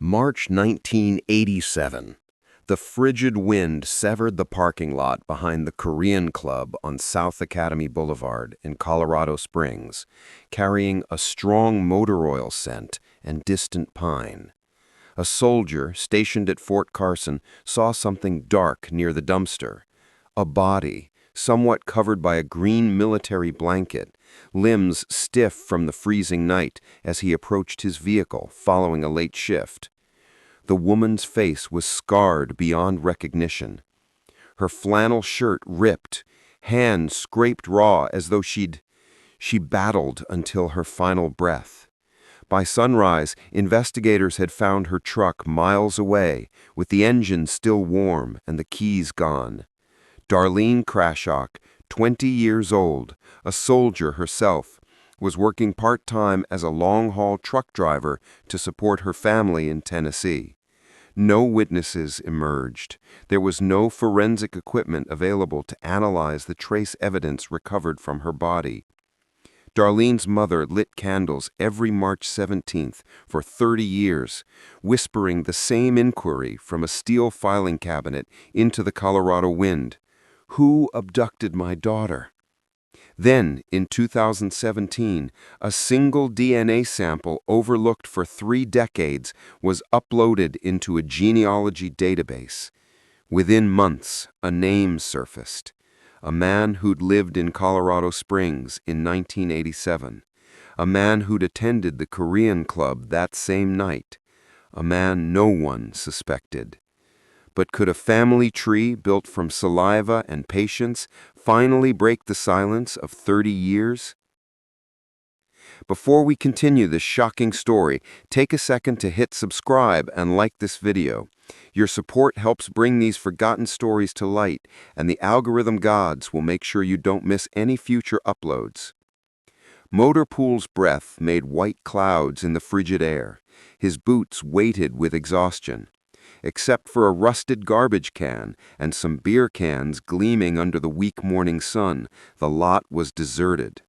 March 1987. The frigid wind severed the parking lot behind the Korean Club on South Academy Boulevard in Colorado Springs, carrying a strong motor oil scent and distant pine. A soldier stationed at Fort Carson saw something dark near the dumpster. A body, somewhat covered by a green military blanket, limbs stiff from the freezing night as he approached his vehicle following a late shift. The woman's face was scarred beyond recognition. Her flannel shirt ripped, hands scraped raw as though she battled until her final breath. By sunrise, investigators had found her truck miles away, with the engine still warm and the keys gone. Darlene Crashock, 20 years old, a soldier herself, was working part-time as a long-haul truck driver to support her family in Tennessee. No witnesses emerged. There was no forensic equipment available to analyze the trace evidence recovered from her body. Darlene's mother lit candles every March 17th for 30 years, whispering the same inquiry from a steel filing cabinet into the Colorado wind. Who abducted my daughter? Then, in 2017, a single DNA sample overlooked for 3 decades was uploaded into a genealogy database. Within months, a name surfaced. A man who'd lived in Colorado Springs in 1987. A man who'd attended the Korean Club that same night. A man no one suspected. But could a family tree built from saliva and patience finally break the silence of 30 years? Before we continue this shocking story, take a second to hit subscribe and like this video. Your support helps bring these forgotten stories to light, and the algorithm gods will make sure you don't miss any future uploads. Motorpool's breath made white clouds in the frigid air. His boots weighted with exhaustion. Except for a rusted garbage can and some beer cans gleaming under the weak morning sun, the lot was deserted.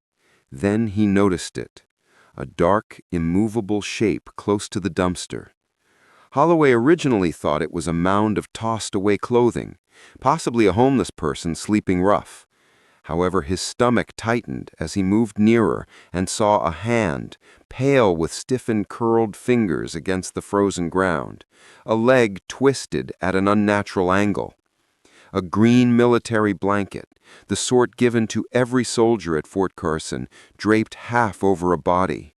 Then he noticed it, a dark, immovable shape close to the dumpster. Holloway originally thought it was a mound of tossed-away clothing, possibly a homeless person sleeping rough. However, his stomach tightened as he moved nearer and saw a hand, pale with stiffened curled fingers against the frozen ground, a leg twisted at an unnatural angle. A green military blanket, the sort given to every soldier at Fort Carson, draped half over a body.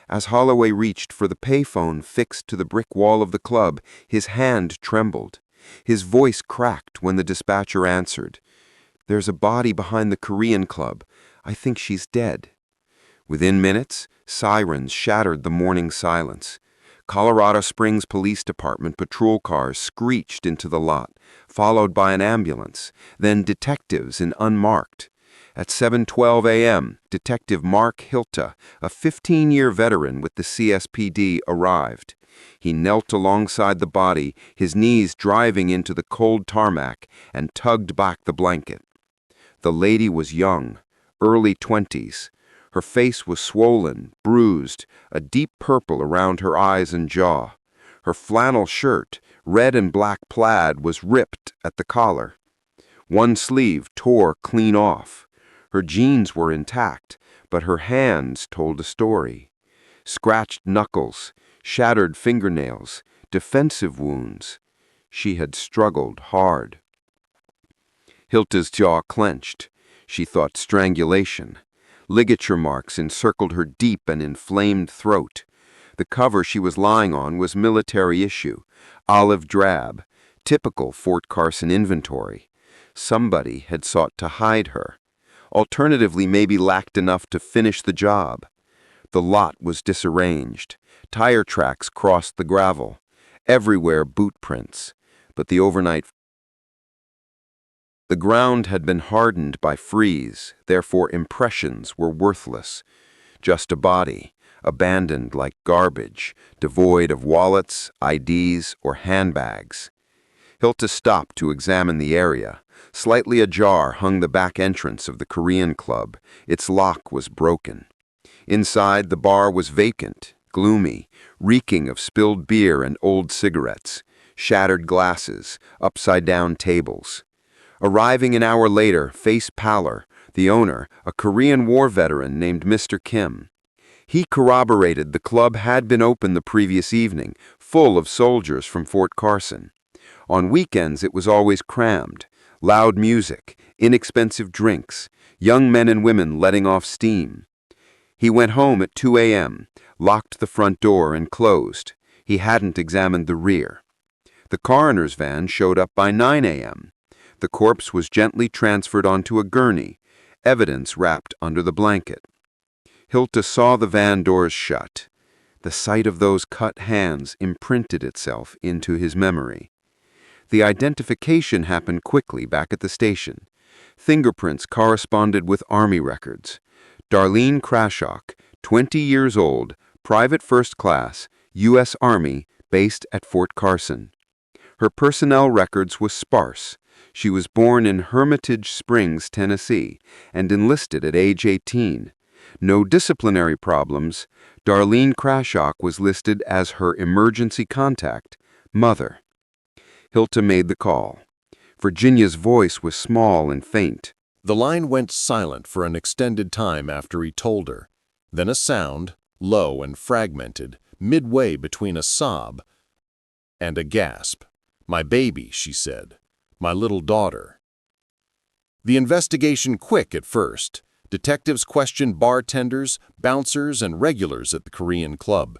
As Holloway reached for the payphone fixed to the brick wall of the club, his hand trembled. His voice cracked when the dispatcher answered. "There's a body behind the Korean Club. I think she's dead." Within minutes, sirens shattered the morning silence. Colorado Springs Police Department patrol cars screeched into the lot, followed by an ambulance, then detectives in unmarked. At 7:12 a.m., Detective Mark Hilta, a 15-year veteran with the CSPD, arrived. He knelt alongside the body, his knees driving into the cold tarmac, and tugged back the blanket. The lady was young, early 20s. Her face was swollen, bruised, a deep purple around her eyes and jaw. Her flannel shirt, red and black plaid, was ripped at the collar. One sleeve tore clean off. Her jeans were intact, but her hands told a story. Scratched knuckles, shattered fingernails, defensive wounds. She had struggled hard. Hilta's jaw clenched. She thought strangulation. Ligature marks encircled her deep and inflamed throat. The cover she was lying on was military issue, olive drab, typical Fort Carson inventory. Somebody had sought to hide her. Alternatively, maybe lacked enough to finish the job. The lot was disarranged. Tire tracks crossed the gravel. Everywhere boot prints. But the ground had been hardened by freeze, therefore impressions were worthless. Just a body, abandoned like garbage, devoid of wallets, IDs, or handbags. Hilta stopped to examine the area. Slightly ajar hung the back entrance of the Korean Club. Its lock was broken. Inside, the bar was vacant, gloomy, reeking of spilled beer and old cigarettes, shattered glasses, upside-down tables. Arriving an hour later, face pallor, the owner, a Korean War veteran named Mr. Kim. He corroborated the club had been open the previous evening, full of soldiers from Fort Carson. On weekends it was always crammed. Loud music, inexpensive drinks, young men and women letting off steam. He went home at 2 a.m., locked the front door and closed. He hadn't examined the rear. The coroner's van showed up by 9 a.m. The corpse was gently transferred onto a gurney, evidence wrapped under the blanket. Hilta saw the van doors shut. The sight of those cut hands imprinted itself into his memory. The identification happened quickly back at the station. Fingerprints corresponded with Army records. Darlene Crashock, 20 years old, private first class, U.S. Army, based at Fort Carson. Her personnel records were sparse. She was born in Hermitage Springs, Tennessee, and enlisted at age 18. No disciplinary problems. Darlene Crashock was listed as her emergency contact, mother. Hilta made the call. Virginia's voice was small and faint. The line went silent for an extended time after he told her. Then a sound, low and fragmented, midway between a sob and a gasp. "My baby," she said. "My little daughter." The investigation quick at first. Detectives questioned bartenders, bouncers, and regulars at the Korean club.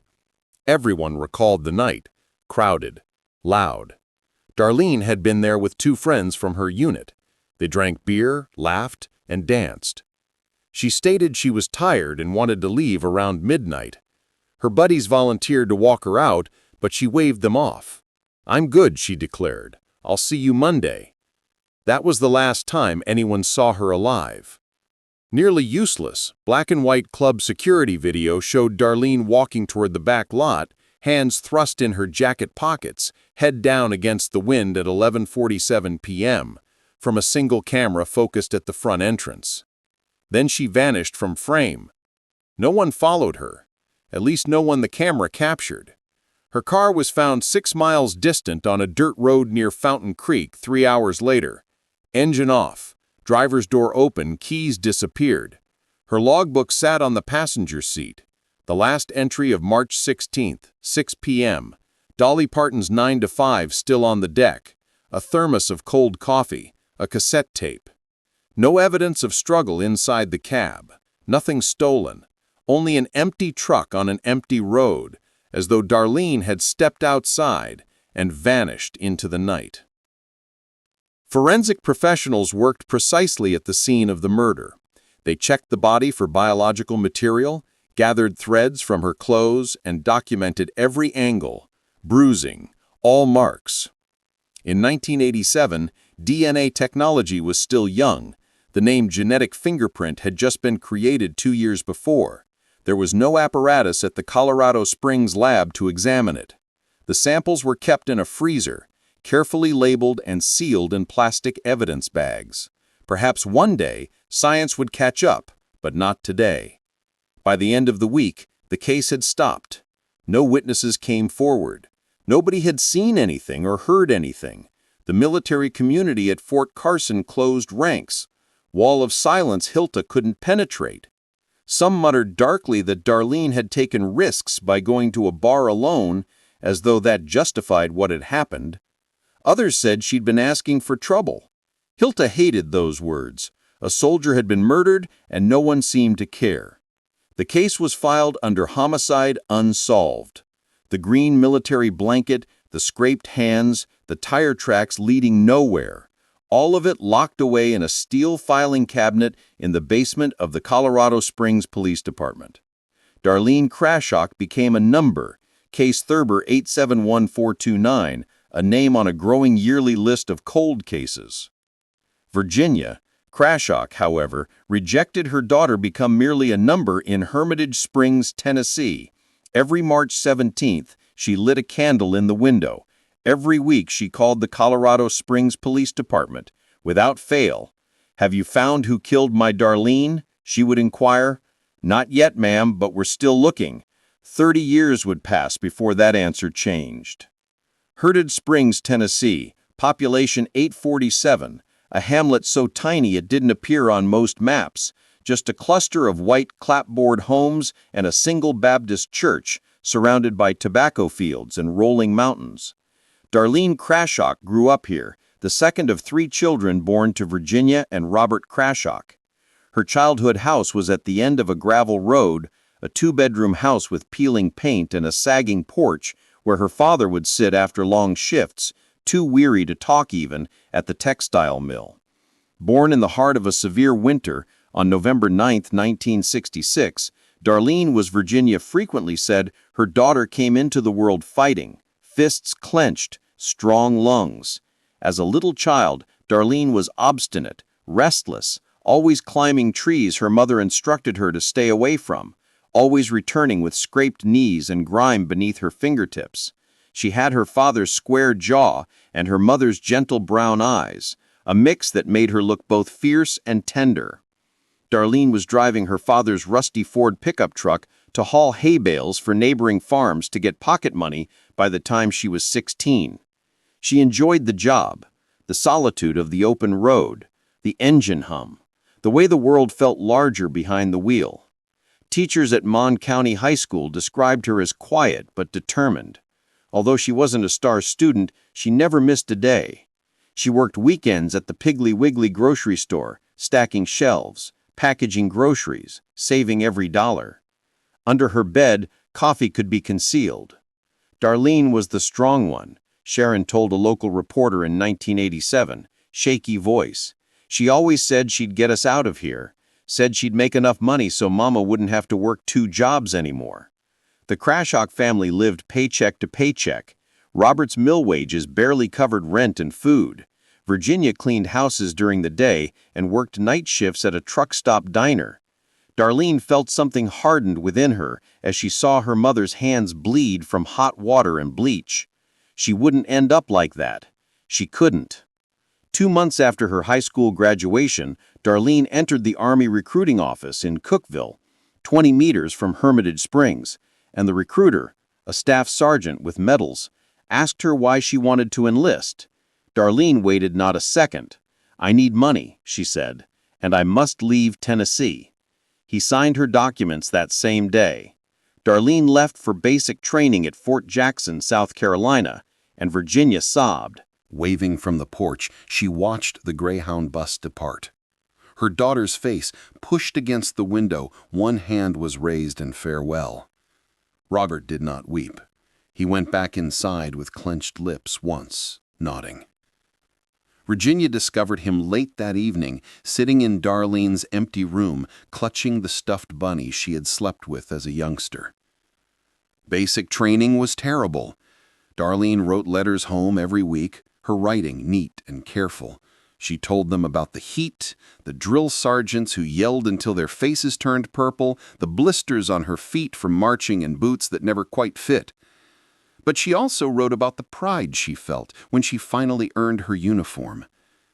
Everyone recalled the night, crowded, loud. Darlene had been there with two friends from her unit. They drank beer, laughed, and danced. She stated she was tired and wanted to leave around midnight. Her buddies volunteered to walk her out, but she waved them off. "I'm good," she declared. "I'll see you Monday." That was the last time anyone saw her alive. Nearly useless, black and white club security video showed Darlene walking toward the back lot, hands thrust in her jacket pockets, head down against the wind at 11:47 p.m., from a single camera focused at the front entrance. Then she vanished from frame. No one followed her, at least no one the camera captured. Her car was found 6 miles distant on a dirt road near Fountain Creek 3 hours later. Engine off, driver's door open, keys disappeared. Her logbook sat on the passenger seat. The last entry of March 16th, 6 p.m. Dolly Parton's 9 to 5 still on the deck. A thermos of cold coffee, a cassette tape. No evidence of struggle inside the cab. Nothing stolen. Only an empty truck on an empty road, as though Darlene had stepped outside and vanished into the night. Forensic professionals worked precisely at the scene of the murder. They checked the body for biological material, gathered threads from her clothes, and documented every angle, bruising, all marks. In 1987, DNA technology was still young. The name genetic fingerprint had just been created 2 years before. There was no apparatus at the Colorado Springs lab to examine it. The samples were kept in a freezer, carefully labeled and sealed in plastic evidence bags. Perhaps one day, science would catch up, but not today. By the end of the week, the case had stopped. No witnesses came forward. Nobody had seen anything or heard anything. The military community at Fort Carson closed ranks. Wall of silence Hilta couldn't penetrate. Some muttered darkly that Darlene had taken risks by going to a bar alone, as though that justified what had happened. Others said she'd been asking for trouble. Hilta hated those words. A soldier had been murdered, and no one seemed to care. The case was filed under homicide unsolved. The green military blanket, the scraped hands, the tire tracks leading nowhere. All of it locked away in a steel filing cabinet in the basement of the Colorado Springs Police Department. Darlene Crashock became a number, case Thurber 871429, a name on a growing yearly list of cold cases. Virginia, Crashock, however, rejected her daughter become merely a number in Hermitage Springs, Tennessee. Every March 17th, she lit a candle in the window. Every week she called the Colorado Springs Police Department. Without fail. "Have you found who killed my Darlene?" she would inquire. "Not yet, ma'am, but we're still looking." 30 years would pass before that answer changed. Herded Springs, Tennessee, population 847, a hamlet so tiny it didn't appear on most maps, just a cluster of white clapboard homes and a single Baptist church surrounded by tobacco fields and rolling mountains. Darlene Crashock grew up here, the second of 3 children born to Virginia and Robert Crashock. Her childhood house was at the end of a gravel road, a 2-bedroom house with peeling paint and a sagging porch where her father would sit after long shifts, too weary to talk even, at the textile mill. Born in the heart of a severe winter, on November 9, 1966, Darlene was Virginia frequently said her daughter came into the world fighting, fists clenched, strong lungs. As a little child, Darlene was obstinate, restless, always climbing trees her mother instructed her to stay away from, always returning with scraped knees and grime beneath her fingertips. She had her father's square jaw and her mother's gentle brown eyes, a mix that made her look both fierce and tender. Darlene was driving her father's rusty Ford pickup truck to haul hay bales for neighboring farms to get pocket money by the time she was 16. She enjoyed the job, the solitude of the open road, the engine hum, the way the world felt larger behind the wheel. Teachers at Mon County High School described her as quiet but determined. Although she wasn't a star student, she never missed a day. She worked weekends at the Piggly Wiggly grocery store, stacking shelves, packaging groceries, saving every dollar. Under her bed, coffee could be concealed. Darlene was the strong one, Sharon told a local reporter in 1987, shaky voice. She always said she'd get us out of here, said she'd make enough money so Mama wouldn't have to work 2 jobs anymore. The Crashock family lived paycheck to paycheck. Robert's mill wages barely covered rent and food. Virginia cleaned houses during the day and worked night shifts at a truck stop diner. Darlene felt something hardened within her as she saw her mother's hands bleed from hot water and bleach. She wouldn't end up like that. She couldn't. 2 months after her high school graduation, Darlene entered the Army recruiting office in Cookeville, 20 meters from Hermitage Springs, and the recruiter, a staff sergeant with medals, asked her why she wanted to enlist. Darlene waited not a second. "I need money," she said, "and I must leave Tennessee." He signed her documents that same day. Darlene left for basic training at Fort Jackson, South Carolina, and Virginia sobbed. Waving from the porch, she watched the Greyhound bus depart. Her daughter's face pushed against the window, one hand was raised in farewell. Robert did not weep. He went back inside with clenched lips once, nodding. Virginia discovered him late that evening, sitting in Darlene's empty room, clutching the stuffed bunny she had slept with as a youngster. Basic training was terrible. Darlene wrote letters home every week, her writing neat and careful. She told them about the heat, the drill sergeants who yelled until their faces turned purple, the blisters on her feet from marching in boots that never quite fit. But she also wrote about the pride she felt when she finally earned her uniform,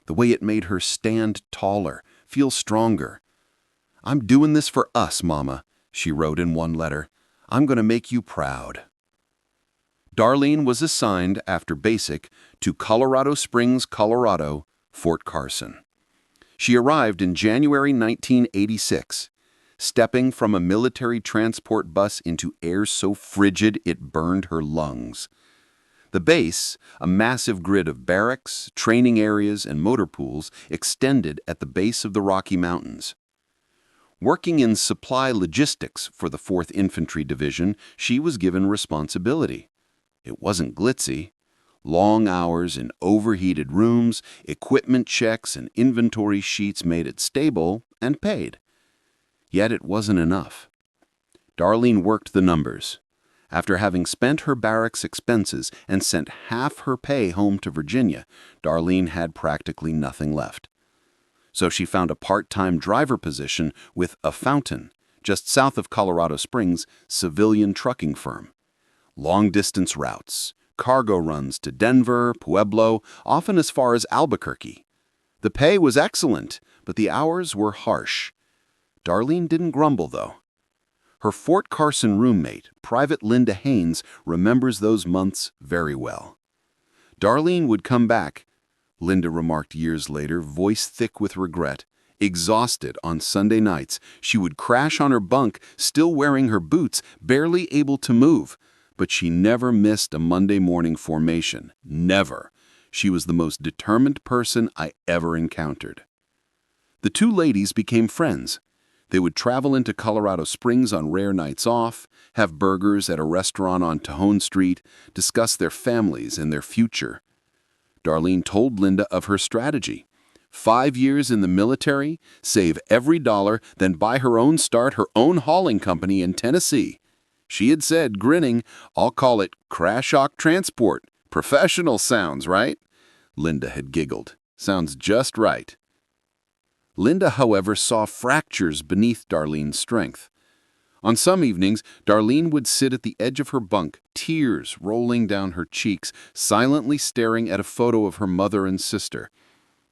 the way it made her stand taller, feel stronger. "I'm doing this for us, Mama," she wrote in one letter. "I'm going to make you proud." Darlene was assigned, after basic, to Colorado Springs, Colorado, Fort Carson. She arrived in January 1986. Stepping from a military transport bus into air so frigid it burned her lungs. The base, a massive grid of barracks, training areas, and motor pools, extended at the base of the Rocky Mountains. Working in supply logistics for the 4th Infantry Division, she was given responsibility. It wasn't glitzy. Long hours in overheated rooms, equipment checks, and inventory sheets made it stable and paid. Yet it wasn't enough. Darlene worked the numbers. After having spent her barracks expenses and sent half her pay home to Virginia, Darlene had practically nothing left. So she found a part-time driver position with A Fountain, just south of Colorado Springs, civilian trucking firm. Long-distance routes, cargo runs to Denver, Pueblo, often as far as Albuquerque. The pay was excellent, but the hours were harsh. Darlene didn't grumble, though. Her Fort Carson roommate, Private Linda Haynes, remembers those months very well. Darlene would come back, Linda remarked years later, voice thick with regret. Exhausted on Sunday nights, she would crash on her bunk, still wearing her boots, barely able to move. But she never missed a Monday morning formation. Never. She was the most determined person I ever encountered. The two ladies became friends. They would travel into Colorado Springs on rare nights off, have burgers at a restaurant on Tejon Street, discuss their families and their future. Darlene told Linda of her strategy. 5 years in the military, save every dollar, then buy her own hauling company in Tennessee. She had said, grinning, "I'll call it Crashock Transport. Professional sounds, right?" Linda had giggled. "Sounds just right." Linda, however, saw fractures beneath Darlene's strength. On some evenings, Darlene would sit at the edge of her bunk, tears rolling down her cheeks, silently staring at a photo of her mother and sister.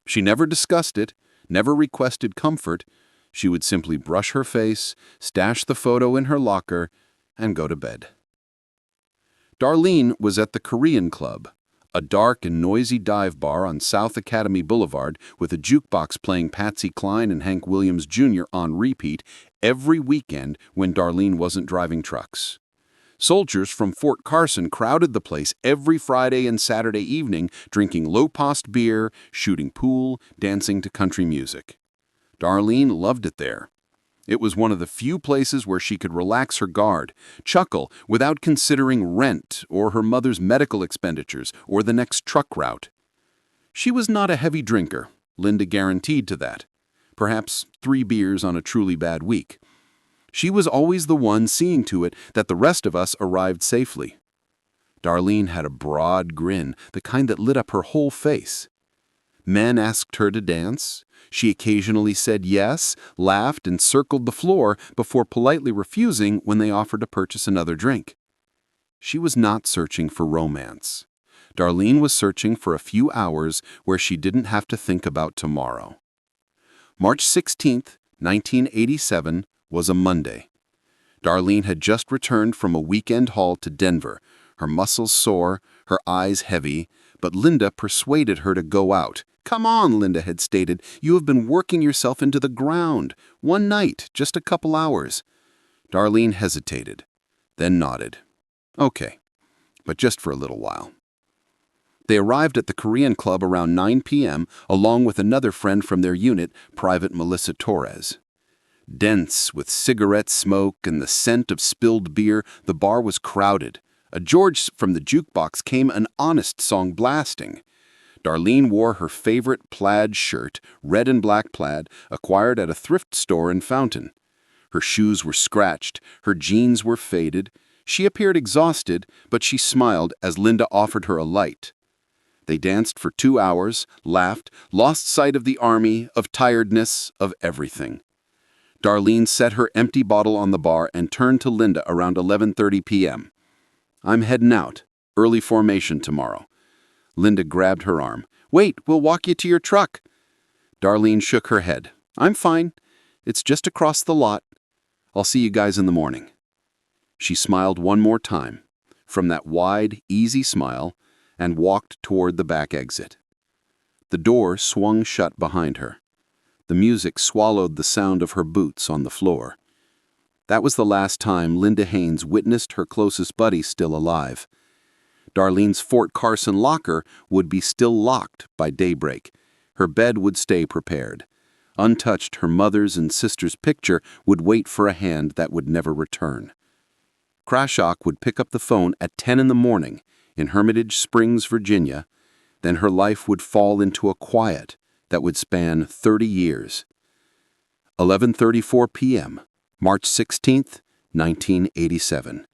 She never discussed it, never requested comfort. She would simply brush her face, stash the photo in her locker, and go to bed. Darlene was at the Korean Club, a dark and noisy dive bar on South Academy Boulevard with a jukebox playing Patsy Cline and Hank Williams Jr. on repeat every weekend when Darlene wasn't driving trucks. Soldiers from Fort Carson crowded the place every Friday and Saturday evening, drinking low-cost beer, shooting pool, dancing to country music. Darlene loved it there. It was one of the few places where she could relax her guard, chuckle without considering rent or her mother's medical expenditures or the next truck route. She was not a heavy drinker, Linda guaranteed to that. Perhaps 3 beers on a truly bad week. She was always the one seeing to it that the rest of us arrived safely. Darlene had a broad grin, the kind that lit up her whole face. Men asked her to dance. She occasionally said yes, laughed, and circled the floor before politely refusing when they offered to purchase another drink. She was not searching for romance. Darlene was searching for a few hours where she didn't have to think about tomorrow. March 16, 1987, was a Monday. Darlene had just returned from a weekend haul to Denver, her muscles sore, her eyes heavy, but Linda persuaded her to go out. "Come on," Linda had stated, "you have been working yourself into the ground. One night, just a couple hours." Darlene hesitated, then nodded. "Okay, but just for a little while." They arrived at the Korean Club around 9 p.m., along with another friend from their unit, Private Melissa Torres. Dense with cigarette smoke and the scent of spilled beer, the bar was crowded. A George from the jukebox came an honest song blasting. Darlene wore her favorite plaid shirt, red and black plaid, acquired at a thrift store in Fountain. Her shoes were scratched, her jeans were faded. She appeared exhausted, but she smiled as Linda offered her a light. They danced for 2 hours, laughed, lost sight of the army, of tiredness, of everything. Darlene set her empty bottle on the bar and turned to Linda around 11:30 p.m. "I'm heading out. Early formation tomorrow." Linda grabbed her arm. "Wait, we'll walk you to your truck." Darlene shook her head. "I'm fine. It's just across the lot. I'll see you guys in the morning." She smiled one more time, from that wide, easy smile, and walked toward the back exit. The door swung shut behind her. The music swallowed the sound of her boots on the floor. That was the last time Linda Haynes witnessed her closest buddy still alive. Darlene's Fort Carson locker would be still locked by daybreak. Her bed would stay prepared. Untouched, her mother's and sister's picture would wait for a hand that would never return. Crashock would pick up the phone at 10 in the morning in Hermitage Springs, Virginia. Then her life would fall into a quiet that would span 30 years. 11:34 p.m., March 16, 1987.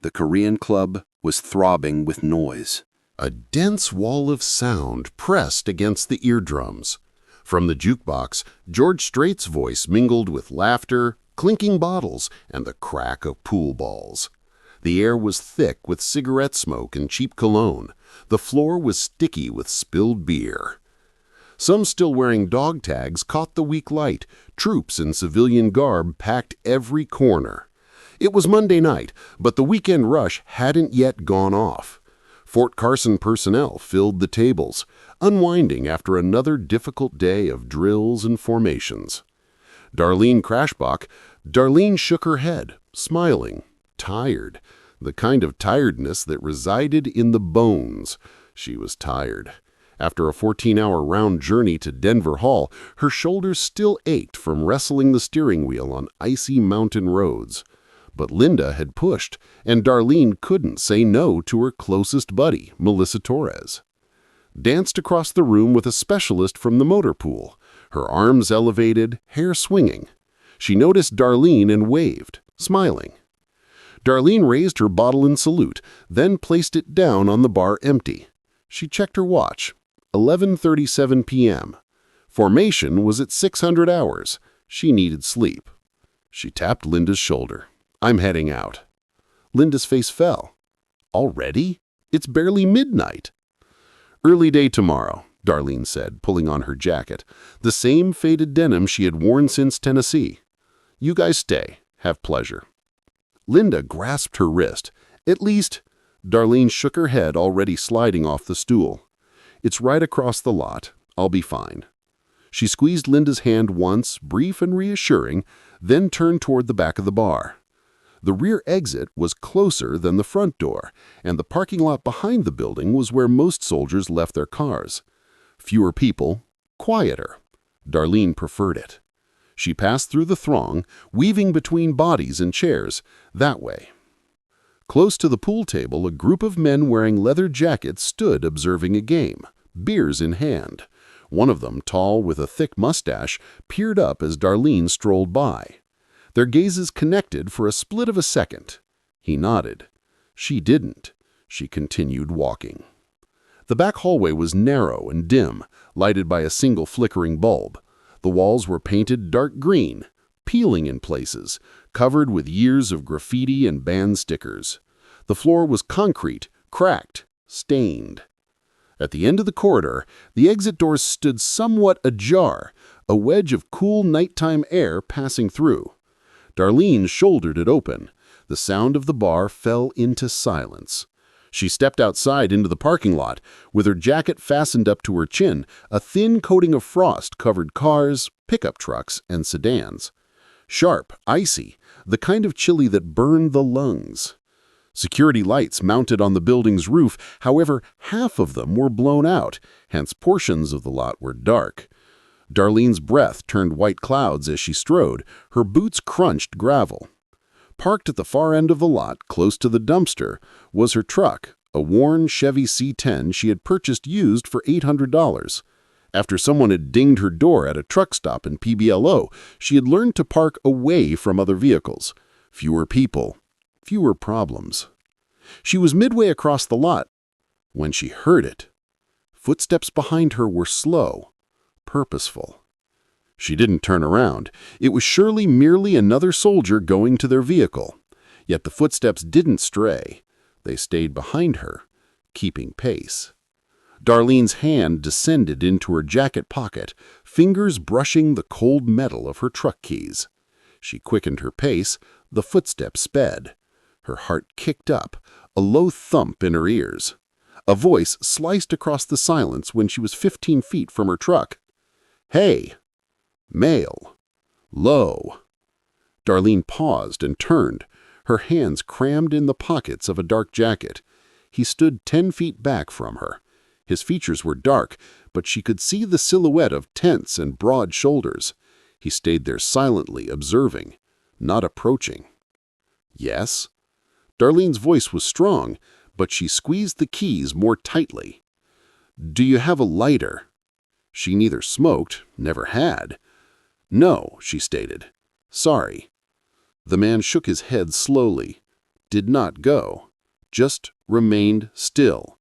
The Korean Club was throbbing with noise. A dense wall of sound pressed against the eardrums. From the jukebox, George Strait's voice mingled with laughter, clinking bottles, and the crack of pool balls. The air was thick with cigarette smoke and cheap cologne. The floor was sticky with spilled beer. Some still wearing dog tags caught the weak light. Troops in civilian garb packed every corner. It was Monday night, but the weekend rush hadn't yet gone off. Fort Carson personnel filled the tables, unwinding after another difficult day of drills and formations. Darlene Crashock, Darlene shook her head, smiling, tired, the kind of tiredness that resided in the bones. She was tired. After a 14-hour round journey to Denver Hall, her shoulders still ached from wrestling the steering wheel on icy mountain roads. But Linda had pushed, and Darlene couldn't say no to her closest buddy, Melissa Torres. Danced across the room with a specialist from the motor pool, her arms elevated, hair swinging. She noticed Darlene and waved, smiling. Darlene raised her bottle in salute, then placed it down on the bar empty. She checked her watch. 11:37 p.m. Formation was at 600 hours. She needed sleep. She tapped Linda's shoulder. "I'm heading out." Linda's face fell. "Already? It's barely midnight." "Early day tomorrow," Darlene said, pulling on her jacket, the same faded denim she had worn since Tennessee. "You guys stay. Have pleasure." Linda grasped her wrist. "At least—" Darlene shook her head, already sliding off the stool. "It's right across the lot. I'll be fine." She squeezed Linda's hand once, brief and reassuring, then turned toward the back of the bar. The rear exit was closer than the front door, and the parking lot behind the building was where most soldiers left their cars. Fewer people, quieter. Darlene preferred it. She passed through the throng, weaving between bodies and chairs, that way. Close to the pool table, a group of men wearing leather jackets stood observing a game, beers in hand. One of them, tall with a thick mustache, peered up as Darlene strolled by. Their gazes connected for a split of a second. He nodded. She didn't. She continued walking. The back hallway was narrow and dim, lighted by a single flickering bulb. The walls were painted dark green, peeling in places, covered with years of graffiti and band stickers. The floor was concrete, cracked, stained. At the end of the corridor, the exit doors stood somewhat ajar, a wedge of cool nighttime air passing through. Darlene shouldered it open. The sound of the bar fell into silence. She stepped outside into the parking lot, with her jacket fastened up to her chin. A thin coating of frost covered cars, pickup trucks, and sedans. Sharp, icy, the kind of chilly that burned the lungs. Security lights mounted on the building's roof, however, half of them were blown out, hence portions of the lot were dark. Darlene's breath turned white clouds as she strode. Her boots crunched gravel. Parked at the far end of the lot, close to the dumpster, was her truck, a worn Chevy C10 she had purchased used for $800. After someone had dinged her door at a truck stop in PBLO, she had learned to park away from other vehicles. Fewer people, fewer problems. She was midway across the lot when she heard it. Footsteps behind her were slow, purposeful. She didn't turn around. It was surely merely another soldier going to their vehicle. Yet the footsteps didn't stray. They stayed behind her, keeping pace. Darlene's hand descended into her jacket pocket, fingers brushing the cold metal of her truck keys. She quickened her pace. The footsteps sped. Her heart kicked up, a low thump in her ears. A voice sliced across the silence when she was 15 feet from her truck. "Hey!" Male. Low. Darlene paused and turned, her hands crammed in the pockets of a dark jacket. He stood 10 feet back from her. His features were dark, but she could see the silhouette of tense and broad shoulders. He stayed there silently, observing, not approaching. "Yes?" Darlene's voice was strong, but she squeezed the keys more tightly. "Do you have a lighter?" She neither smoked, never had. "No," she stated. "Sorry." The man shook his head slowly, did not go, just remained still.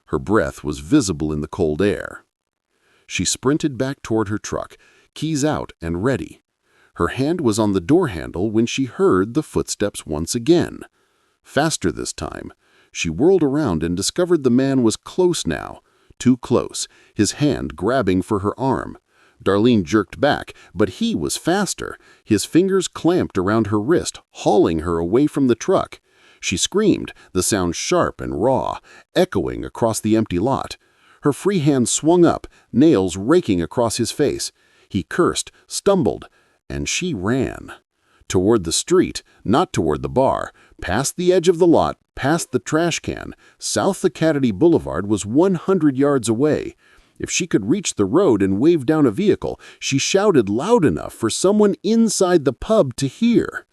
Her breath was visible in the cold air. She sprinted back toward her truck, keys out and ready. Her hand was on the door handle when she heard the footsteps once again. Faster this time. She whirled around and discovered the man was close now, too close, his hand grabbing for her arm. Darlene jerked back, but he was faster. His fingers clamped around her wrist, hauling her away from the truck. She screamed, the sound sharp and raw, echoing across the empty lot. Her free hand swung up, nails raking across his face. He cursed, stumbled, and she ran. Toward the street, not toward the bar, past the edge of the lot, past the trash can. South Academy Boulevard was 100 yards away. If she could reach the road and wave down a vehicle, she shouted loud enough for someone inside the pub to hear.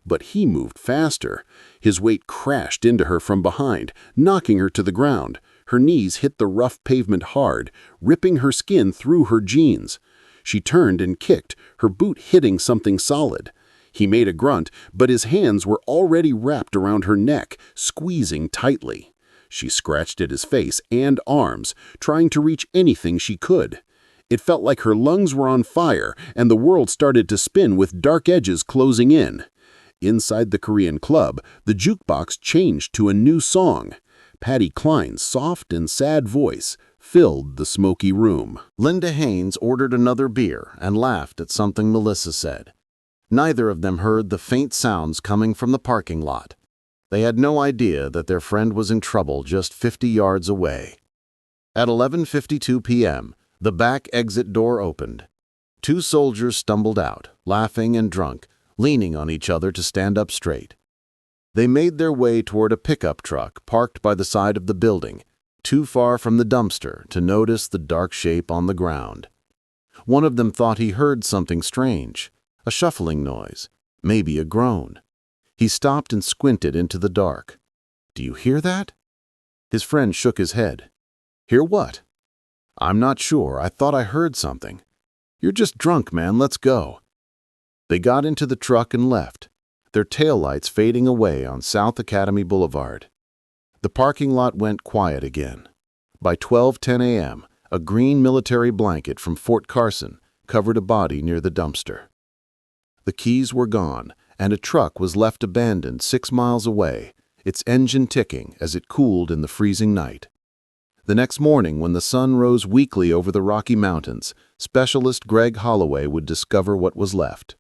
But he moved faster. His weight crashed into her from behind, knocking her to the ground. Her knees hit the rough pavement hard, ripping her skin through her jeans. She turned and kicked, her boot hitting something solid. He made a grunt, but his hands were already wrapped around her neck, squeezing tightly. She scratched at his face and arms, trying to reach anything she could. It felt like her lungs were on fire, and the world started to spin with dark edges closing in. Inside the Korean club, the jukebox changed to a new song. Patty Klein's soft and sad voice filled the smoky room. Linda Haynes ordered another beer and laughed at something Melissa said. Neither of them heard the faint sounds coming from the parking lot. They had no idea that their friend was in trouble just 50 yards away. At 11:52 p.m., the back exit door opened. Two soldiers stumbled out, laughing and drunk, leaning on each other to stand up straight. They made their way toward a pickup truck parked by the side of the building, too far from the dumpster to notice the dark shape on the ground. One of them thought he heard something strange, a shuffling noise, maybe a groan. He stopped and squinted into the dark. "Do you hear that?" His friend shook his head. "Hear what?" "I'm not sure. I thought I heard something." "You're just drunk, man. Let's go." They got into the truck and left, their taillights fading away on South Academy Boulevard. The parking lot went quiet again. By 12:10 a.m., a green military blanket from Fort Carson covered a body near the dumpster. The keys were gone, and a truck was left abandoned 6 miles away, its engine ticking as it cooled in the freezing night. The next morning, when the sun rose weakly over the Rocky Mountains, specialist Greg Holloway would discover what was left.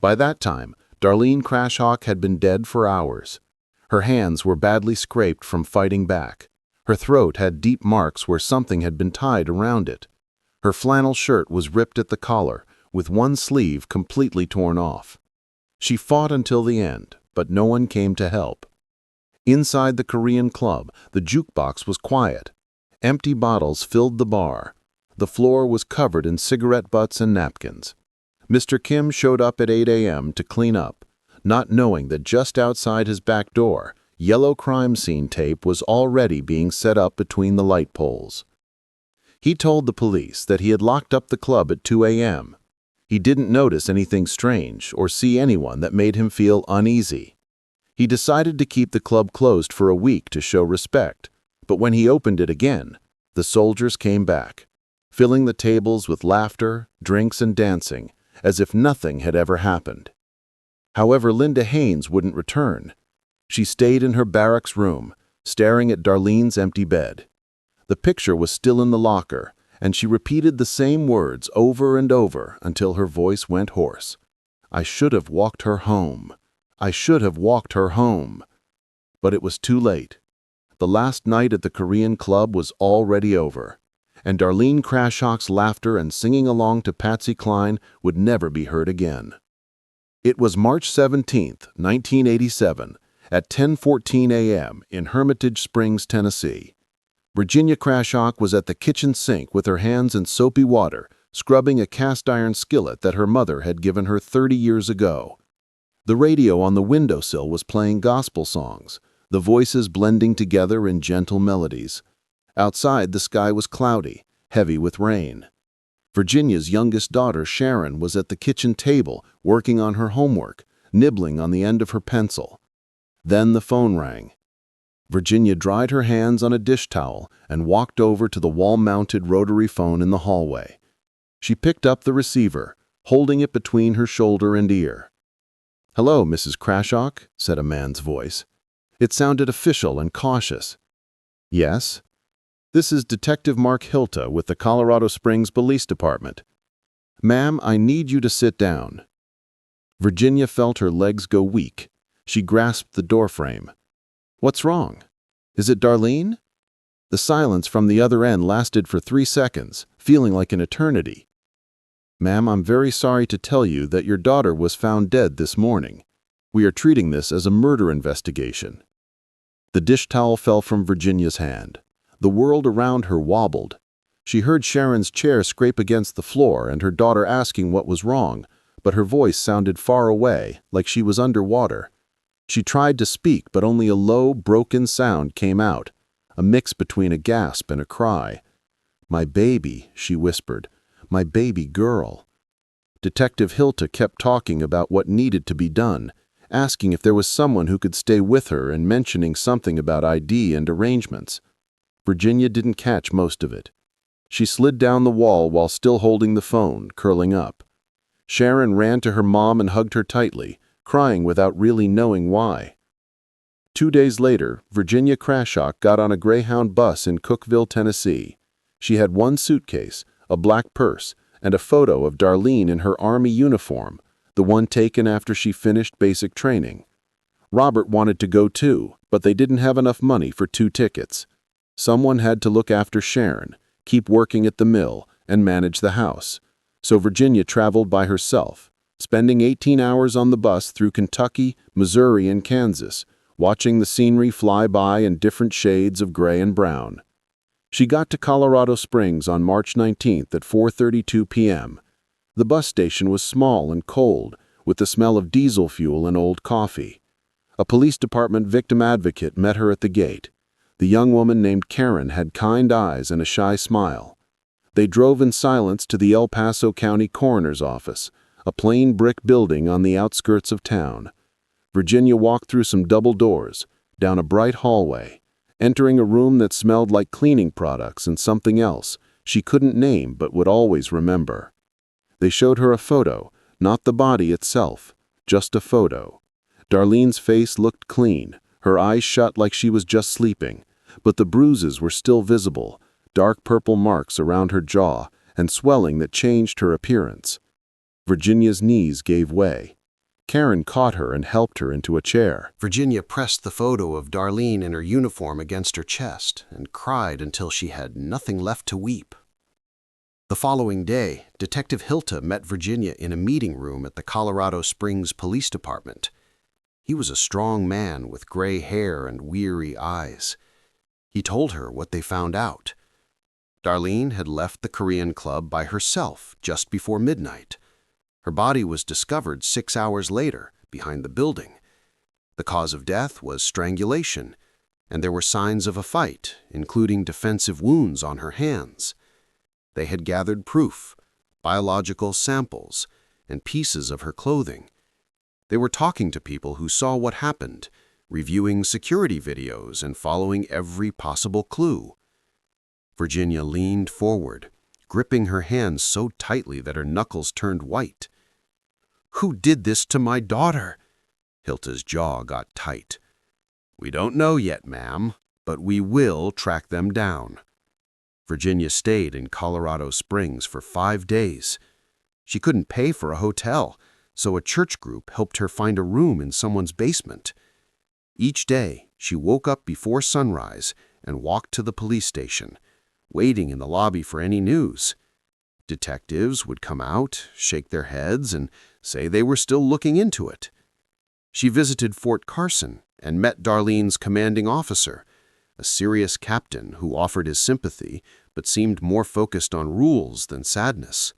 By that time, Darlene Crashock had been dead for hours. Her hands were badly scraped from fighting back. Her throat had deep marks where something had been tied around it. Her flannel shirt was ripped at the collar, with one sleeve completely torn off. She fought until the end, but no one came to help. Inside the Korean club, the jukebox was quiet. Empty bottles filled the bar. The floor was covered in cigarette butts and napkins. Mr. Kim showed up at 8 a.m. to clean up, not knowing that just outside his back door, yellow crime scene tape was already being set up between the light poles. He told the police that he had locked up the club at 2 a.m. He didn't notice anything strange or see anyone that made him feel uneasy. He decided to keep the club closed for a week to show respect, but when he opened it again, the soldiers came back, filling the tables with laughter, drinks, and dancing, as if nothing had ever happened. However, Linda Haynes wouldn't return. She stayed in her barracks room, staring at Darlene's empty bed. The picture was still in the locker, and she repeated the same words over and over until her voice went hoarse. "I should have walked her home. I should have walked her home." But it was too late. The last night at the Korean club was already over, and Darlene Crashock's laughter and singing along to Patsy Cline would never be heard again. It was March 17, 1987, at 10:14 a.m. in Hermitage Springs, Tennessee. Virginia Crashock was at the kitchen sink with her hands in soapy water, scrubbing a cast-iron skillet that her mother had given her 30 years ago. The radio on the windowsill was playing gospel songs, the voices blending together in gentle melodies. Outside, the sky was cloudy, heavy with rain. Virginia's youngest daughter, Sharon, was at the kitchen table, working on her homework, nibbling on the end of her pencil. Then the phone rang. Virginia dried her hands on a dish towel and walked over to the wall-mounted rotary phone in the hallway. She picked up the receiver, holding it between her shoulder and ear. "Hello, Mrs. Crashock," said a man's voice. It sounded official and cautious. "Yes?" "This is Detective Mark Hilta with the Colorado Springs Police Department." "Ma'am, I need you to sit down." Virginia felt her legs go weak. She grasped the doorframe. "What's wrong? Is it Darlene?" The silence from the other end lasted for 3 seconds, feeling like an eternity. "Ma'am, I'm very sorry to tell you that your daughter was found dead this morning. We are treating this as a murder investigation." The dish towel fell from Virginia's hand. The world around her wobbled. She heard Sharon's chair scrape against the floor and her daughter asking what was wrong, but her voice sounded far away, like she was underwater. She tried to speak, but only a low, broken sound came out, a mix between a gasp and a cry. "My baby," she whispered, "my baby girl." Detective Hilta kept talking about what needed to be done, asking if there was someone who could stay with her and mentioning something about ID and arrangements. Virginia didn't catch most of it. She slid down the wall while still holding the phone, curling up. Sharon ran to her mom and hugged her tightly, crying without really knowing why. 2 days later, Virginia Crashock got on a Greyhound bus in Cookeville, Tennessee. She had one suitcase, a black purse, and a photo of Darlene in her Army uniform, the one taken after she finished basic training. Robert wanted to go too, but they didn't have enough money for 2 tickets. Someone had to look after Sharon, keep working at the mill, and manage the house. So Virginia traveled by herself, spending 18 hours on the bus through Kentucky, Missouri, and Kansas, watching the scenery fly by in different shades of gray and brown. She got to Colorado Springs on March 19th at 4:32 p.m. The bus station was small and cold, with the smell of diesel fuel and old coffee. A police department victim advocate met her at the gate. The young woman named Karen had kind eyes and a shy smile. They drove in silence to the El Paso County Coroner's Office, a plain brick building on the outskirts of town. Virginia walked through some double doors, down a bright hallway, entering a room that smelled like cleaning products and something else she couldn't name but would always remember. They showed her a photo, not the body itself, just a photo. Darlene's face looked clean, her eyes shut like she was just sleeping, but the bruises were still visible, dark purple marks around her jaw and swelling that changed her appearance. Virginia's knees gave way. Karen caught her and helped her into a chair. Virginia pressed the photo of Darlene in her uniform against her chest and cried until she had nothing left to weep. The following day, Detective Hilta met Virginia in a meeting room at the Colorado Springs Police Department. He was a strong man with gray hair and weary eyes. He told her what they found out. Darlene had left the Korean club by herself just before midnight. Her body was discovered 6 hours later, behind the building. The cause of death was strangulation, and there were signs of a fight, including defensive wounds on her hands. They had gathered proof, biological samples, and pieces of her clothing. They were talking to people who saw what happened, reviewing security videos and following every possible clue. Virginia leaned forward, gripping her hands so tightly that her knuckles turned white. "Who did this to my daughter?" Hilta's jaw got tight. "We don't know yet, ma'am, but we will track them down." Virginia stayed in Colorado Springs for 5 days. She couldn't pay for a hotel, so a church group helped her find a room in someone's basement. Each day, she woke up before sunrise and walked to the police station, waiting in the lobby for any news. Detectives would come out, shake their heads, and say they were still looking into it. She visited Fort Carson and met Darlene's commanding officer, a serious captain who offered his sympathy but seemed more focused on rules than sadness.